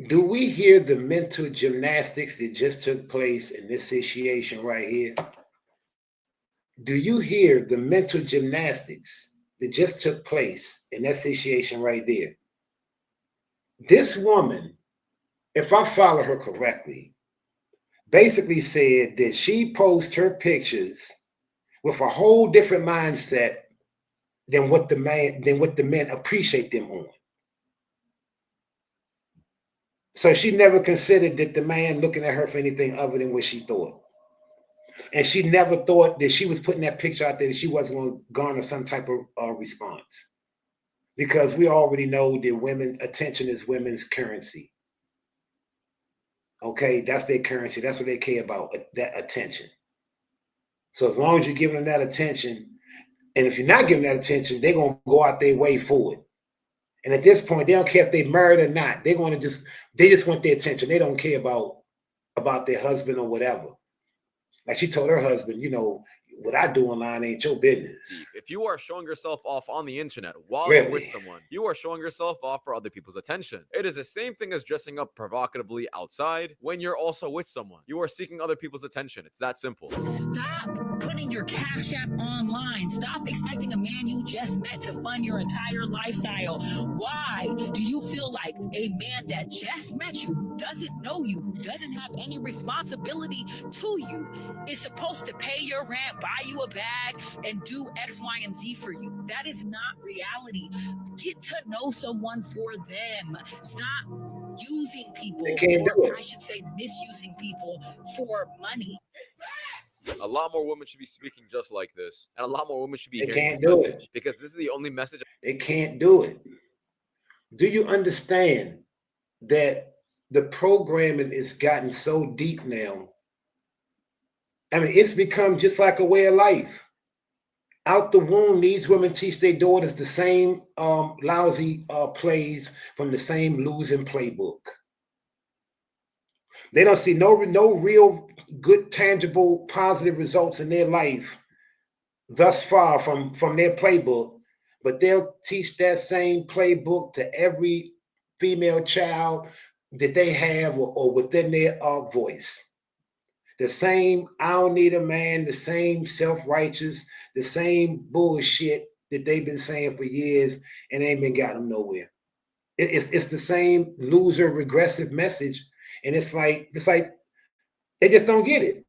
Do we hear the mental gymnastics that just took place in this situation right here? Do you hear the mental gymnastics that just took place in that situation right there? This woman, if I follow her correctly, basically said that she posts her pictures with a whole different mindset than what the men appreciate them on. So she never considered that the man looking at her for anything other than what she thought. And she never thought that she was putting that picture out there that she wasn't going to garner some type of response. Because we already know that attention is women's currency. Okay, that's their currency. That's what they care about, that attention. So as long as you're giving them that attention, and if you're not giving that attention, they're going to go out their way for it. And at this point, they don't care if they're married or not. They're going to they just want their attention. They don't care about their husband or whatever. Like she told her husband, you know, what I do online ain't your business. If you are showing yourself off on the internet while Really? you're with someone, you are showing yourself off for other people's attention. It is the same thing as dressing up provocatively outside when you're also with someone. You are seeking other people's attention. It's that simple. Stop putting your Cash App online. Stop expecting a man you just met to fund your entire lifestyle. Why do you feel like a man that just met you, who doesn't know you, who doesn't have any responsibility to you, is supposed to pay your rent, buy you a bag, and do X, Y, and Z for you? That is not reality. Get to know someone for them. Stop using people, or I should say misusing people for money. A lot more women should be speaking just like this, and a lot more women should be hearing this can't do message, because this is the only message. They can't do it. Do you understand that the programming has gotten so deep now? I mean, it's become just like a way of life. Out the womb, these women teach their daughters the same lousy plays from the same losing playbook. They don't see no real good, tangible, positive results in their life thus far from their playbook, but they'll teach that same playbook to every female child that they have or within their voice. The same, I don't need a man, the same self-righteous, the same bullshit that they've been saying for years and ain't been got them nowhere. It's the same loser, regressive message. And it's like they just don't get it.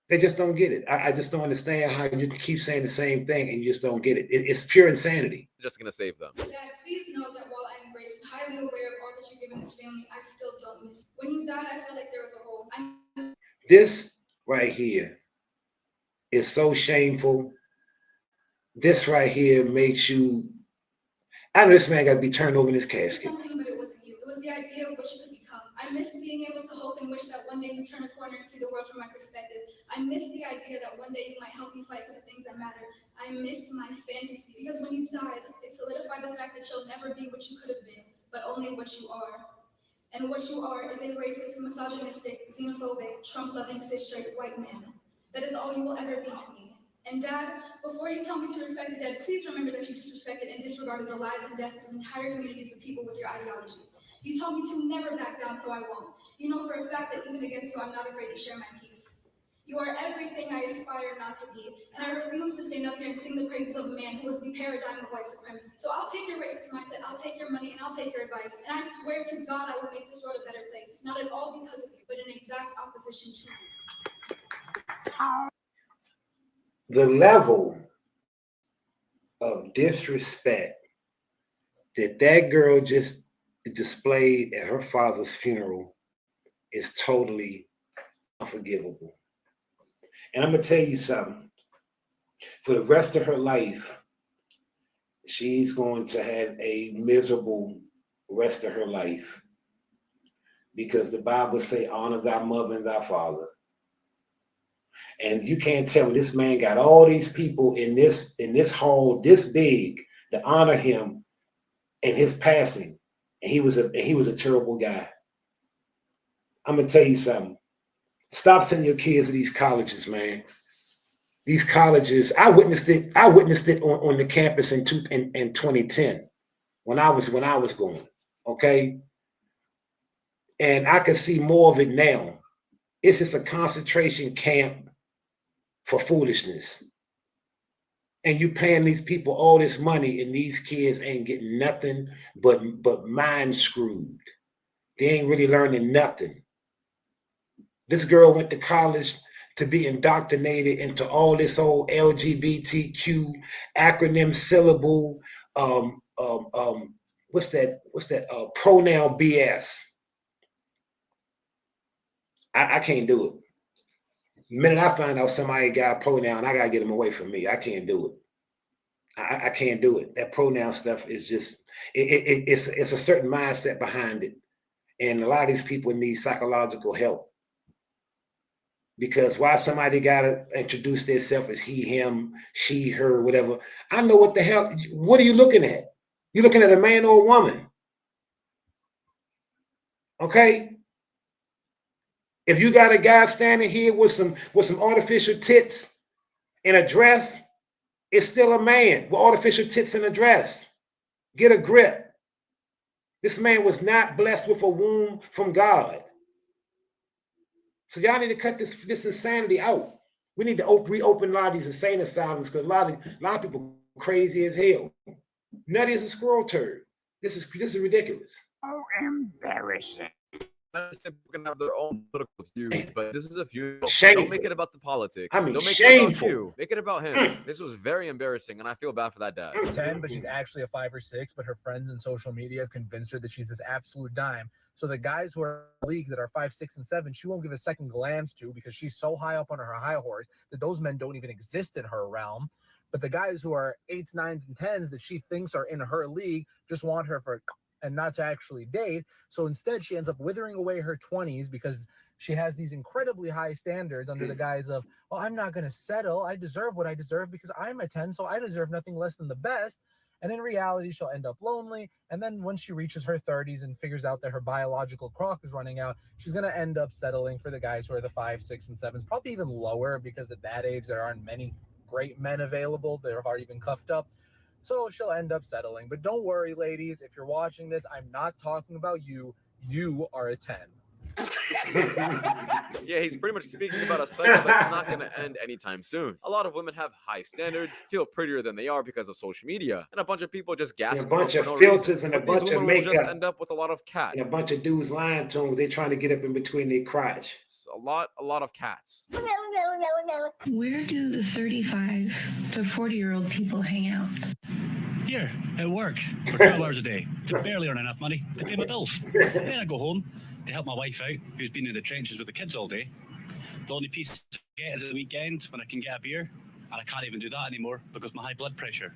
They just don't get it. I just don't understand how you can keep saying the same thing and you just don't get it. It's pure insanity. Just gonna save them. Dad, please know that while I'm grateful, highly aware of all that you've given this family, I still don't miss you. When you died, I felt like there was a hole. This right here is so shameful. This right here makes you, I know this man got to be turned over in his casket. Something, but it wasn't you. It was the idea of what you could become. I miss being able to hope and wish that one day you turn a corner and see the world from my perspective. I miss the idea that one day you might help me fight for the things that matter. I missed my fantasy because when you died, it solidified the fact that you'll never be what you could have been, but only what you are. And what you are is a racist, misogynistic, xenophobic, Trump-loving, cis-straight white man. That is all you will ever be to me. And Dad, before you tell me to respect the dead, please remember that you disrespected and disregarded the lives and deaths of entire communities of people with your ideology. You told me to never back down, so I won't. You know for a fact that even against you, I'm not afraid to share my peace. You are everything I aspire not to be, and I refuse to stand up here and sing the praises of a man who is the paradigm of white supremacy. So I'll take your racist mindset, I'll take your money, and I'll take your advice. And I swear to God I will make this world a better place. Not at all because of you, but in exact opposition to you. The level of disrespect that girl just displayed at her father's funeral is totally unforgivable. And I'm going to tell you something. For the rest of her life, she's going to have a miserable rest of her life because the Bible says, honor thy mother and thy father. And you can't tell me this man got all these people in this hall this big to honor him and his passing. And he was a terrible guy. I'm going to tell you something. Stop sending your kids to these colleges, man. These colleges, I witnessed it on the campus in 2010 when I was going, okay? And I can see more of it now. It's just a concentration camp for foolishness. And you paying these people all this money, and these kids ain't getting nothing but mind screwed. They ain't really learning nothing. This girl went to college to be indoctrinated into all this old LGBTQ acronym syllable, what's that pronoun BS. I can't do it. The minute I find out somebody got a pronoun, I gotta get them away from me. I can't do it. I can't do it. That pronoun stuff is just it's a certain mindset behind it, and a lot of these people need psychological help. Because why somebody gotta introduce themselves as he, him, she, her, whatever. I know what the hell. What are you looking at? You're looking at a man or a woman. Okay. If you got a guy standing here with some artificial tits in a dress, it's still a man with artificial tits in a dress. Get a grip. This man was not blessed with a womb from God. So y'all need to cut this insanity out. We need to reopen a lot of these insane asylums, because a lot of people crazy as hell. Nutty as a squirrel turd. This is ridiculous. Oh, embarrassing. I understand people can have their own political views, but this is a funeral. Shameful. Don't make it about the politics. I mean, don't make shameful. it about you. Make it about him. This was very embarrassing, and I feel bad for that dad. 10, but she's actually a 5 or 6, but her friends in social media have convinced her that she's this absolute dime. So the guys who are in the league that are 5, 6, and 7, she won't give a second glance to, because she's so high up on her high horse that those men don't even exist in her realm. But the guys who are 8s, 9s, and 10s that she thinks are in her league just want her for and not to actually date. So instead, she ends up withering away her 20s because she has these incredibly high standards under the guise of, well, I'm not going to settle. I deserve what I deserve because I'm a 10, so I deserve nothing less than the best. And in reality, she'll end up lonely. And then once she reaches her 30s and figures out that her biological clock is running out, she's going to end up settling for the guys who are the 5, 6, and 7s, probably even lower, because at that age, there aren't many great men available. They've already been cuffed up. So she'll end up settling. But don't worry, ladies. If you're watching this, I'm not talking about you. You are a 10. Yeah, he's pretty much speaking about a cycle that's not going to end anytime soon. A lot of women have high standards, feel prettier than they are because of social media, and a bunch of people just gas And a them up bunch for of no filters reason. and a But these bunch of women will just makeup. end up with a lot of cat. And a bunch of dudes lying to them. They're trying to get up in between their crotch. A lot of cats. Where do the 35 to 40-year-old people hang out? Here, at work, for 12 hours a day, to barely earn enough money to pay my bills. Then I go home to help my wife out, who's been in the trenches with the kids all day. The only peace I get is at the weekend when I can get a beer, and I can't even do that anymore because of my high blood pressure.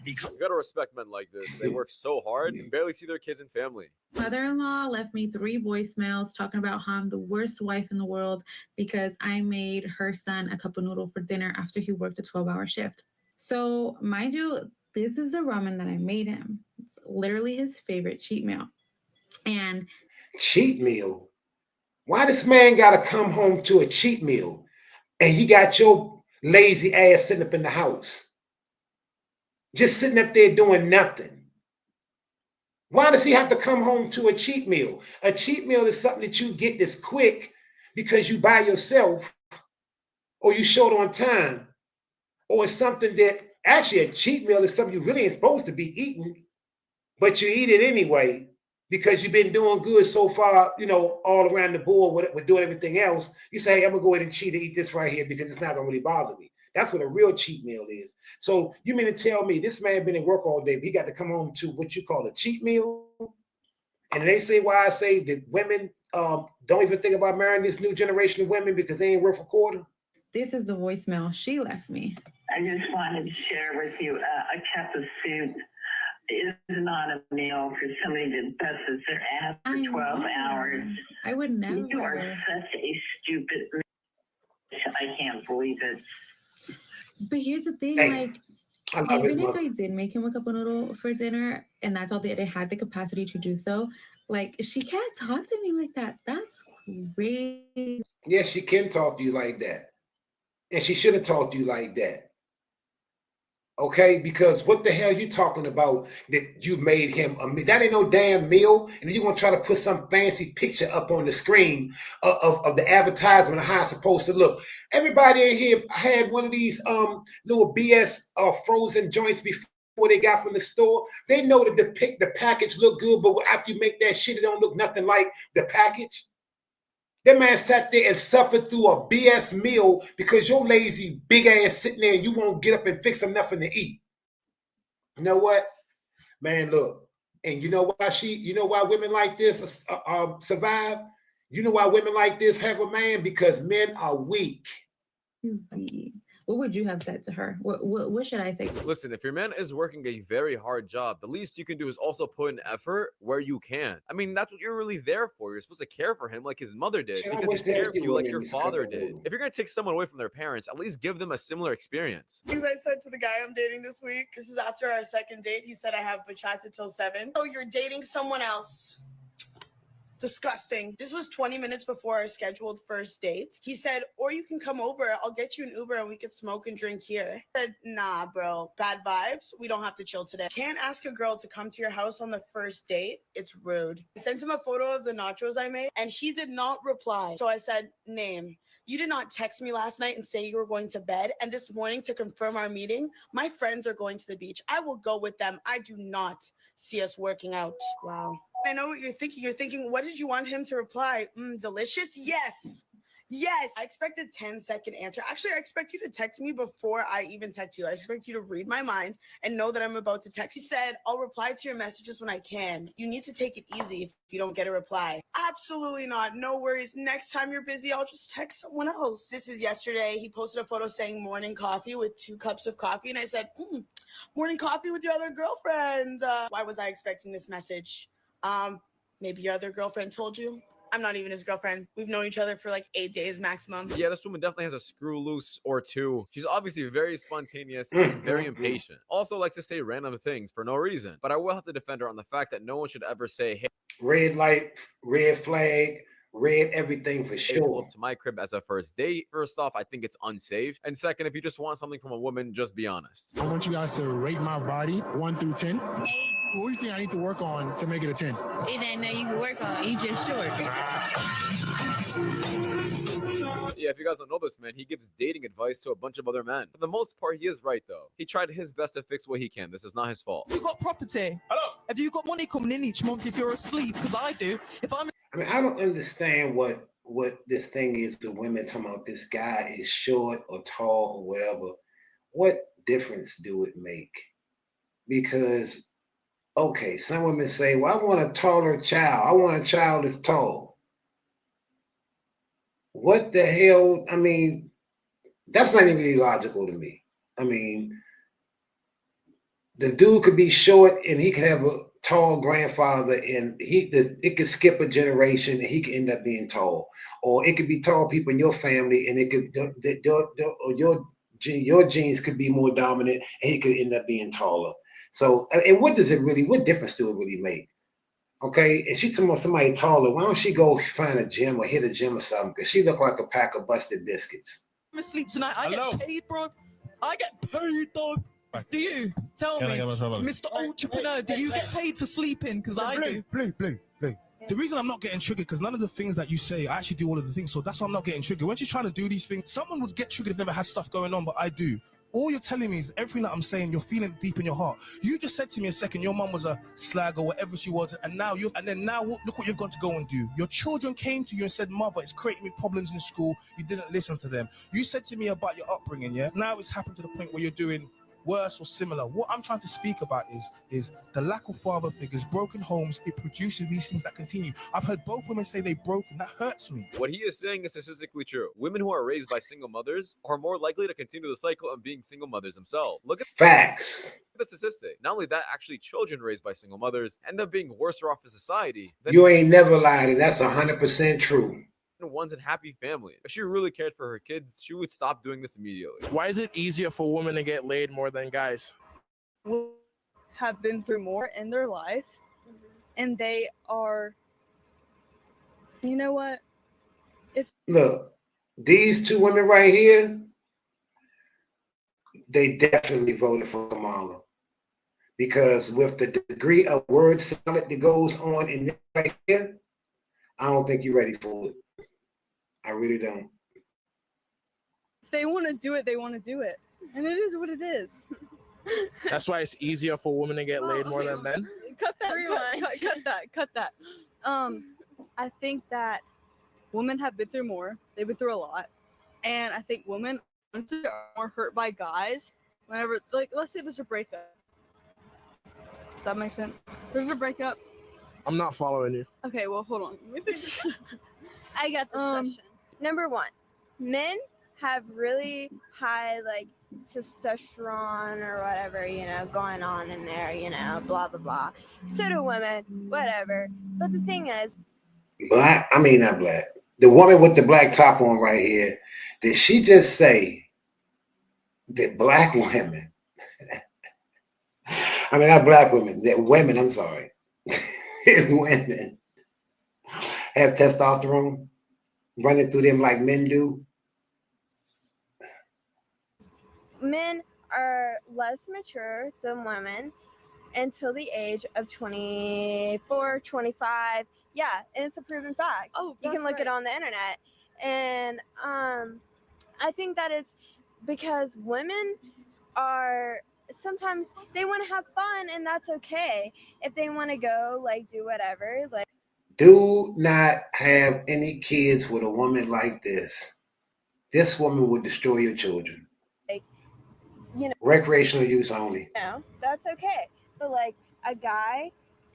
You gotta respect men like this. They work so hard and barely see their kids and family. Mother-in-law left me 3 voicemails talking about how I'm the worst wife in the world because I made her son a cup of noodle for dinner after he worked a 12-hour shift. So, mind you, this is a ramen that I made him. It's literally his favorite cheat meal. And cheat meal? Why this man gotta come home to a cheat meal and he got your lazy ass sitting up in the house? Just sitting up there doing nothing. Why does he have to come home to a cheat meal? A cheat meal is something that you get this quick because you by yourself, or you short on time, or it's something that actually a cheat meal is something you really ain't supposed to be eating, but you eat it anyway because you've been doing good so far, you know, all around the board with doing everything else. You say, hey, I'm gonna go ahead and cheat and eat this right here because it's not gonna really bother me. That's what a real cheat meal is. So you mean to tell me this man been at work all day, but he got to come home to what you call a cheat meal? And they say why I say that women don't even think about marrying this new generation of women because they ain't worth a quarter? this is the voicemail she left me. I just wanted to share with you a cup of soup is not a meal for somebody that busts their ass for 12 hours. I would never. You are such a stupid bitch. I can't believe it. But here's the thing, like, even if I did make him a cup of noodle for dinner, and that's all that I had the capacity to do so, like, she can't talk to me like that. That's crazy. Yes, she can talk to you like that. And she shouldn't talk to you like that. Okay, because what the hell you talking about that you made him a meal? That ain't no damn meal. And then you're gonna try to put some fancy picture up on the screen of the advertisement of how it's supposed to look. Everybody in here had one of these little BS frozen joints before they got from the store. They know that the package look good, but after you make that shit, it don't look nothing like the package. That man sat there and suffered through a BS meal because your lazy big ass sitting there and you won't get up and fix him nothing to eat. You know what, man? Look, and you know why women like this survive? You know why women like this have a man? Because men are weak. What would you have said to her? What should I say? Listen, if your man is working a very hard job, the least you can do is also put in effort where you can. I mean, that's what you're really there for. You're supposed to care for him like his mother did, Shit, I because wish he's cared that for you like your was father couple did. of If you're gonna take someone away from their parents, at least give them a similar experience. Things I said to the guy I'm dating this week. This is after our second date. He said I have bachata till 7. Oh, you're dating someone else. Disgusting. This was 20 minutes before our scheduled first date. He said, or you can come over. I'll get you an Uber and we could smoke and drink here. I said, nah, bro. Bad vibes. We don't have to chill today. Can't ask a girl to come to your house on the first date. It's rude. I sent him a photo of the nachos I made and he did not reply. So I said, name. You did not text me last night and say you were going to bed. And this morning to confirm our meeting, my friends are going to the beach. I will go with them. I do not see us working out. Wow. I know what you're thinking. You're thinking, what did you want him to reply? Delicious? Yes. Yes. I expect a 10-second answer. Actually, I expect you to text me before I even text you. I expect you to read my mind and know that I'm about to text. He said, I'll reply to your messages when I can. You need to take it easy if you don't get a reply. Absolutely not. No worries. Next time you're busy, I'll just text someone else. This is yesterday. He posted a photo saying morning coffee with 2 cups of coffee. And I said, morning coffee with your other girlfriend. Why was I expecting this message? Maybe your other girlfriend told you. I'm not even his girlfriend. We've known each other for like 8 days maximum. Yeah, this woman definitely has a screw loose or two. She's obviously very spontaneous and very impatient. Also likes to say random things for no reason. But I will have to defend her on the fact that no one should ever say, hey, red light, red flag, red everything for hey, pull sure. up to my crib as a first date. First off, I think it's unsafe. And second, if you just want something from a woman, just be honest. I want you guys to rate my body 1 through 10. What do you think I need to work on to make it a 10? It ain't nothing you can work on. You just short. Yeah, if you guys don't know this man, he gives dating advice to a bunch of other men. For the most part, he is right though. He tried his best to fix what he can. This is not his fault. You got property? Hello. Have you got money coming in each month if you're asleep? Because I do. I mean, I don't understand what this thing is to women talking about this guy is short or tall or whatever. What difference do it make? Because, okay, some women say, well, I want a taller child. I want a child that's tall. What the hell? I mean, that's not even really logical to me. I mean, the dude could be short and he could have a tall grandfather and it could skip a generation and he could end up being tall. Or it could be tall people in your family and it could your genes could be more dominant and he could end up being taller. So, and what difference do it really make? Okay, and she's somebody taller. Why don't she go find a gym or hit a gym or something? Because she look like a pack of busted biscuits. I'm asleep tonight. I get paid, bro. I get paid, dog. Do you? Tell me, Mr. Entrepreneur, do you get paid for sleeping? Because I do. Blue. The reason I'm not getting triggered, because none of the things that you say, I actually do all of the things. So that's why I'm not getting triggered. When she's trying to do these things, someone would get triggered if never had stuff going on, but I do. All you're telling me is everything that I'm saying, you're feeling deep in your heart. You just said to me a second, your mom was a slag or whatever she was, and now look what you've got to go and do. Your children came to you and said, Mother, it's creating me problems in school. You didn't listen to them. You said to me about your upbringing, yeah? Now it's happened to the point where you're doing worse or similar. What I'm trying to speak about is the lack of father figures, broken homes. It produces these things that continue. I've heard both women say they're broken. That hurts me. What he is saying is statistically true. Women who are raised by single mothers are more likely to continue the cycle of being single mothers themselves. Look at facts. The statistic. Not only that, actually children raised by single mothers end up being worse off in society. You ain't never lied, and that's 100% true. One's in happy family. If she really cared for her kids, she would stop doing this immediately. Why is it easier for women to get laid more than guys? Have been through more in their life, and they are, you know what? Look, these two women right here, they definitely voted for Kamala. Because with the degree of word salad that goes on in this right here, I don't think you're ready for it. I really don't. If they want to do it, they want to do it. And it is what it is. That's why it's easier for women to get laid more than men. Cut that. I think that women have been through more. They've been through a lot. And I think women honestly are more hurt by guys whenever, like, let's say there's a breakup. Does that make sense? There's a breakup. I'm not following you. Okay, well, hold on. I got this question. Number one, men have really high, like, testosterone or whatever, you know, going on in there, you know, blah, blah, blah. So do women, whatever. But the thing is, not black. The woman with the black top on right here, did she just say that black women, not black women, that women, I'm sorry, women have testosterone running through them like men do? men are less mature than women until the age of 24, 25. Yeah, and it's a proven fact. Oh, you can look it on the internet. And I think that is because women are sometimes they want to have fun, and that's okay. If they want to go like do whatever, like do not have any kids with a woman like this. This woman would destroy your children. You know, recreational use only. You know, that's okay. But like a guy,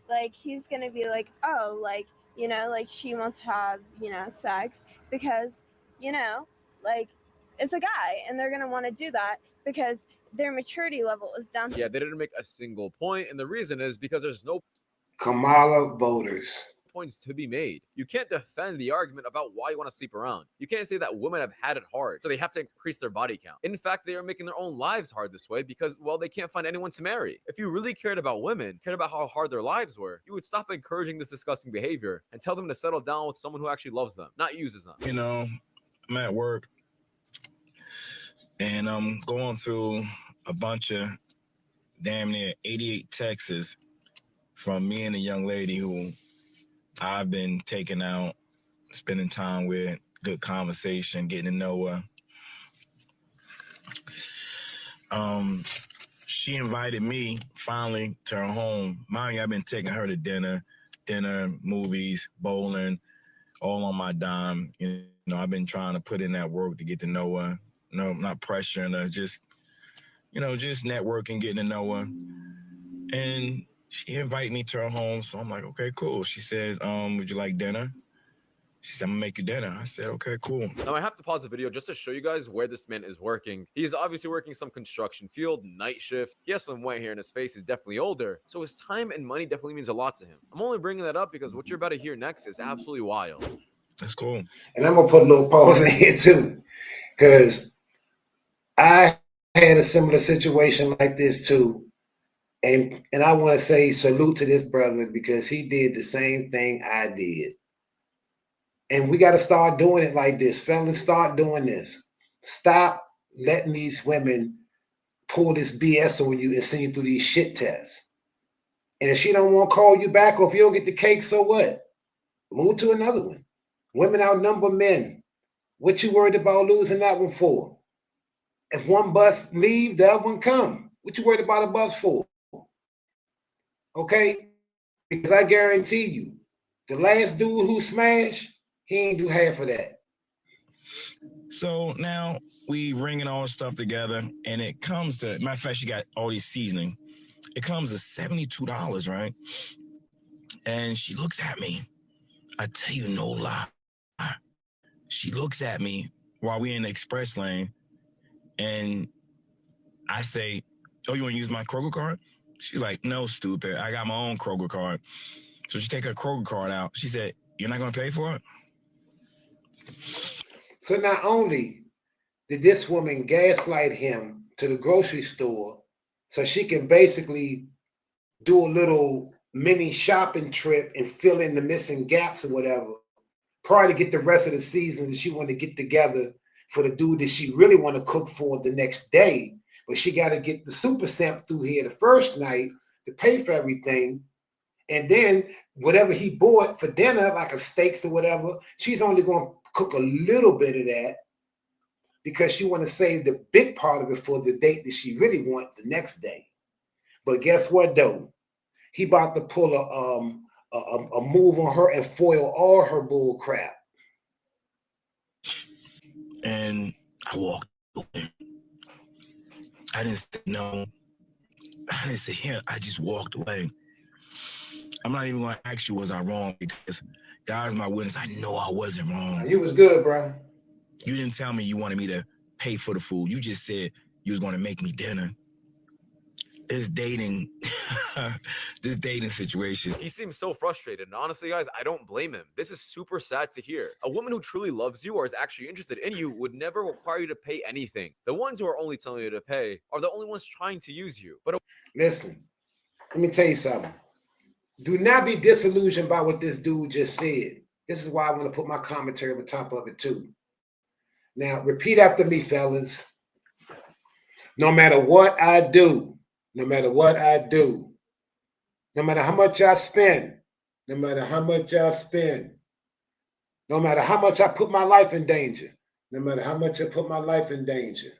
like he's gonna be like, oh, like, you know, like she wants to have, you know, sex because, you know, like it's a guy and they're gonna want to do that because their maturity level is down. Yeah, they didn't make a single point, and the reason is because there's no Kamala voters. Points to be made. You can't defend the argument about why you want to sleep around. You can't say that women have had it hard, so they have to increase their body count. In fact, they are making their own lives hard this way because, well, they can't find anyone to marry. If you really cared about women, cared about how hard their lives were, you would stop encouraging this disgusting behavior and tell them to settle down with someone who actually loves them, not uses them. You know, I'm at work and I'm going through a bunch of damn near 88 texts from me and a young lady who I've been taking out, spending time with, good conversation, getting to know her. She invited me finally to her home. Mind you, I've been taking her to dinner, movies, bowling, all on my dime. You know, I've been trying to put in that work to get to know her. No, not pressuring her, just, you know, just networking, getting to know her. And she invited me to her home, so I'm like, okay, cool. She says, would you like dinner? She said, I'm gonna make you dinner. I said, okay, cool. Now I have to pause the video just to show you guys where this man is working. He's obviously working some construction field, night shift. He has some white hair in his face. He's definitely older. So his time and money definitely means a lot to him. I'm only bringing that up because what you're about to hear next is absolutely wild. That's cool. And I'm gonna put a little pause in here too, because I had a similar situation like this too. And I want to say salute to this brother because he did the same thing I did. And we got to start doing it like this. Fellas, start doing this. Stop letting these women pull this BS on you and send you through these shit tests. And if she don't want to call you back or if you don't get the cake, so what? Move to another one. Women outnumber men. What you worried about losing that one for? If one bus leave, the other one come. What you worried about a bus for? Okay? Because I guarantee you, the last dude who smashed, he ain't do half of that. So now we ringing all this stuff together, and it comes to, matter of fact, she got all these seasoning. It comes to $72, right? And she looks at me. I tell you no lie. She looks at me while we in the express lane, and I say, oh, you want to use my Kroger card? She's like, no, stupid. I got my own Kroger card. So she take her Kroger card out. She said, you're not going to pay for it? So not only did this woman gaslight him to the grocery store so she can basically do a little mini shopping trip and fill in the missing gaps or whatever, probably get the rest of the season that she wanted to get together for the dude that she really want to cook for the next day. but she got to get the super simp through here the first night to pay for everything. And then whatever he bought for dinner, like a steaks or whatever, she's only going to cook a little bit of that because she want to save the big part of it for the date that she really want the next day. But guess what, though? He about to pull a move on her and foil all her bull crap. And I walked away. I didn't say no. I didn't say yeah. I just walked away. I'm not even going to ask you, was I wrong? Because God's my witness. I know I wasn't wrong. You was good, bro. You didn't tell me you wanted me to pay for the food. You just said you was going to make me dinner. This dating situation. He seems so frustrated, and honestly, guys, I don't blame him. This is super sad to hear. A woman who truly loves you or is actually interested in you would never require you to pay anything. The ones who are only telling you to pay are the only ones trying to use you. But listen, let me tell you something. Do not be disillusioned by what this dude just said. This is why I want to put my commentary on the top of it too. Now, repeat after me, fellas. No matter what I do, no matter what I do, no matter how much I spend, no matter how much I spend, no matter how much I put my life in danger, no matter how much I put my life in danger,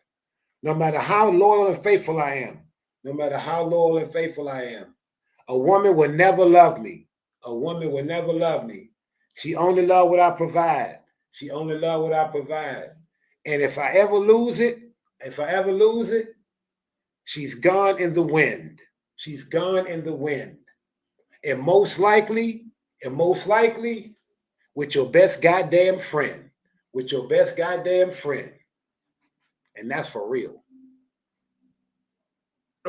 no matter how loyal and faithful I am, no matter how loyal and faithful I am, a woman will never love me. A woman will never love me. She only love what I provide. She only love what I provide. And if I ever lose it, she's gone in the wind. She's gone in the wind. And most likely, with your best goddamn friend. With your best goddamn friend. And that's for real.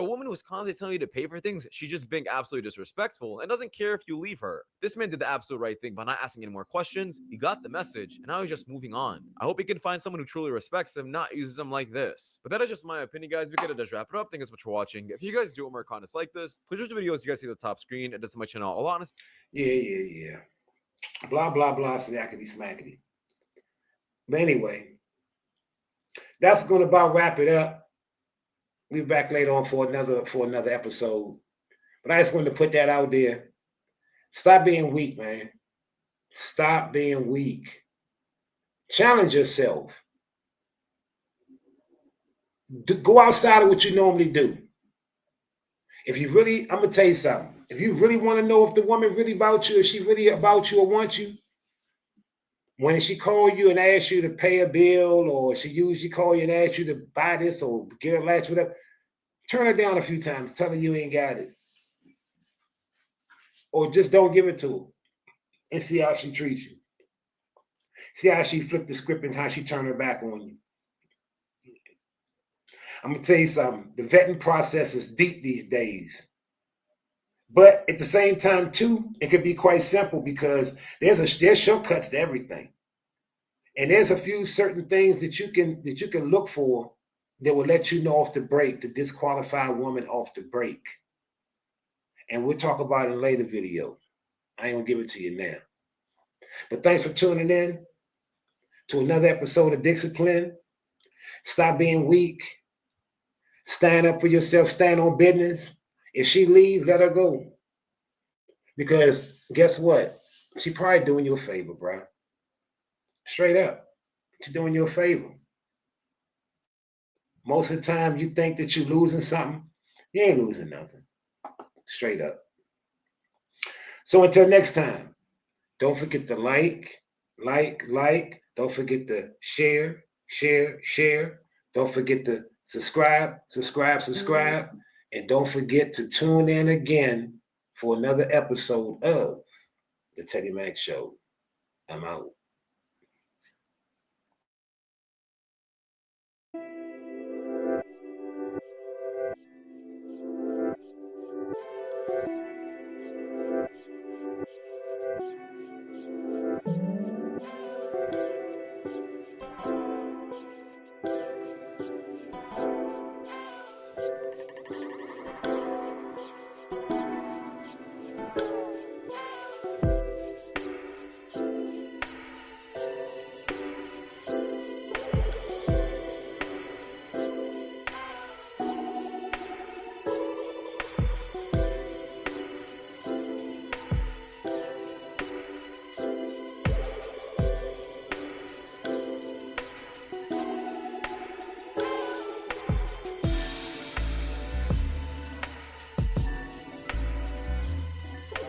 a woman who's constantly telling you to pay for things, she's just being absolutely disrespectful and doesn't care if you leave her. This man did the absolute right thing by not asking any more questions. He got the message, and now he's just moving on. I hope he can find someone who truly respects him, not uses him like this. But that is just my opinion, guys. We gotta just wrap it up. Thank you so much for watching. If you guys do more contents like this, please watch the videos you guys see at the top screen. It does my channel a lot. Yeah. Blah, blah, blah, snackety, smackety. But anyway, that's going to about wrap it up. We'll be back later on for another episode. But I just wanted to put that out there. Stop being weak, man. Stop being weak. Challenge yourself. Go outside of what you normally do. If you really, I'm going to tell you something. If you really want to know if the woman really about you, if she really about you or wants you, when she call you and ask you to pay a bill, or she usually call you and ask you to buy this or get a latch, whatever, turn her down a few times, tell her you ain't got it. Or just don't give it to her and see how she treats you. See how she flipped the script and how she turned her back on you. I'm going to tell you something. The vetting process is deep these days. But at the same time, too, it could be quite simple because there's shortcuts to everything. And there's a few certain things that you can look for that will let you know off the break to disqualify a woman off the break. And we'll talk about it in a later video. I ain't gonna give it to you now. But thanks for tuning in to another episode of DicKcipline. Stop being weak. Stand up for yourself. Stand on business. If she leave, let her go. Because guess what? She probably doing you a favor, bro. Straight up. She's doing you a favor. Most of the time, you think that you're losing something. You ain't losing nothing. Straight up. So until next time, don't forget to like. Don't forget to share. Don't forget to subscribe. And don't forget to tune in again for another episode of The Teddy Mac Show. I'm out.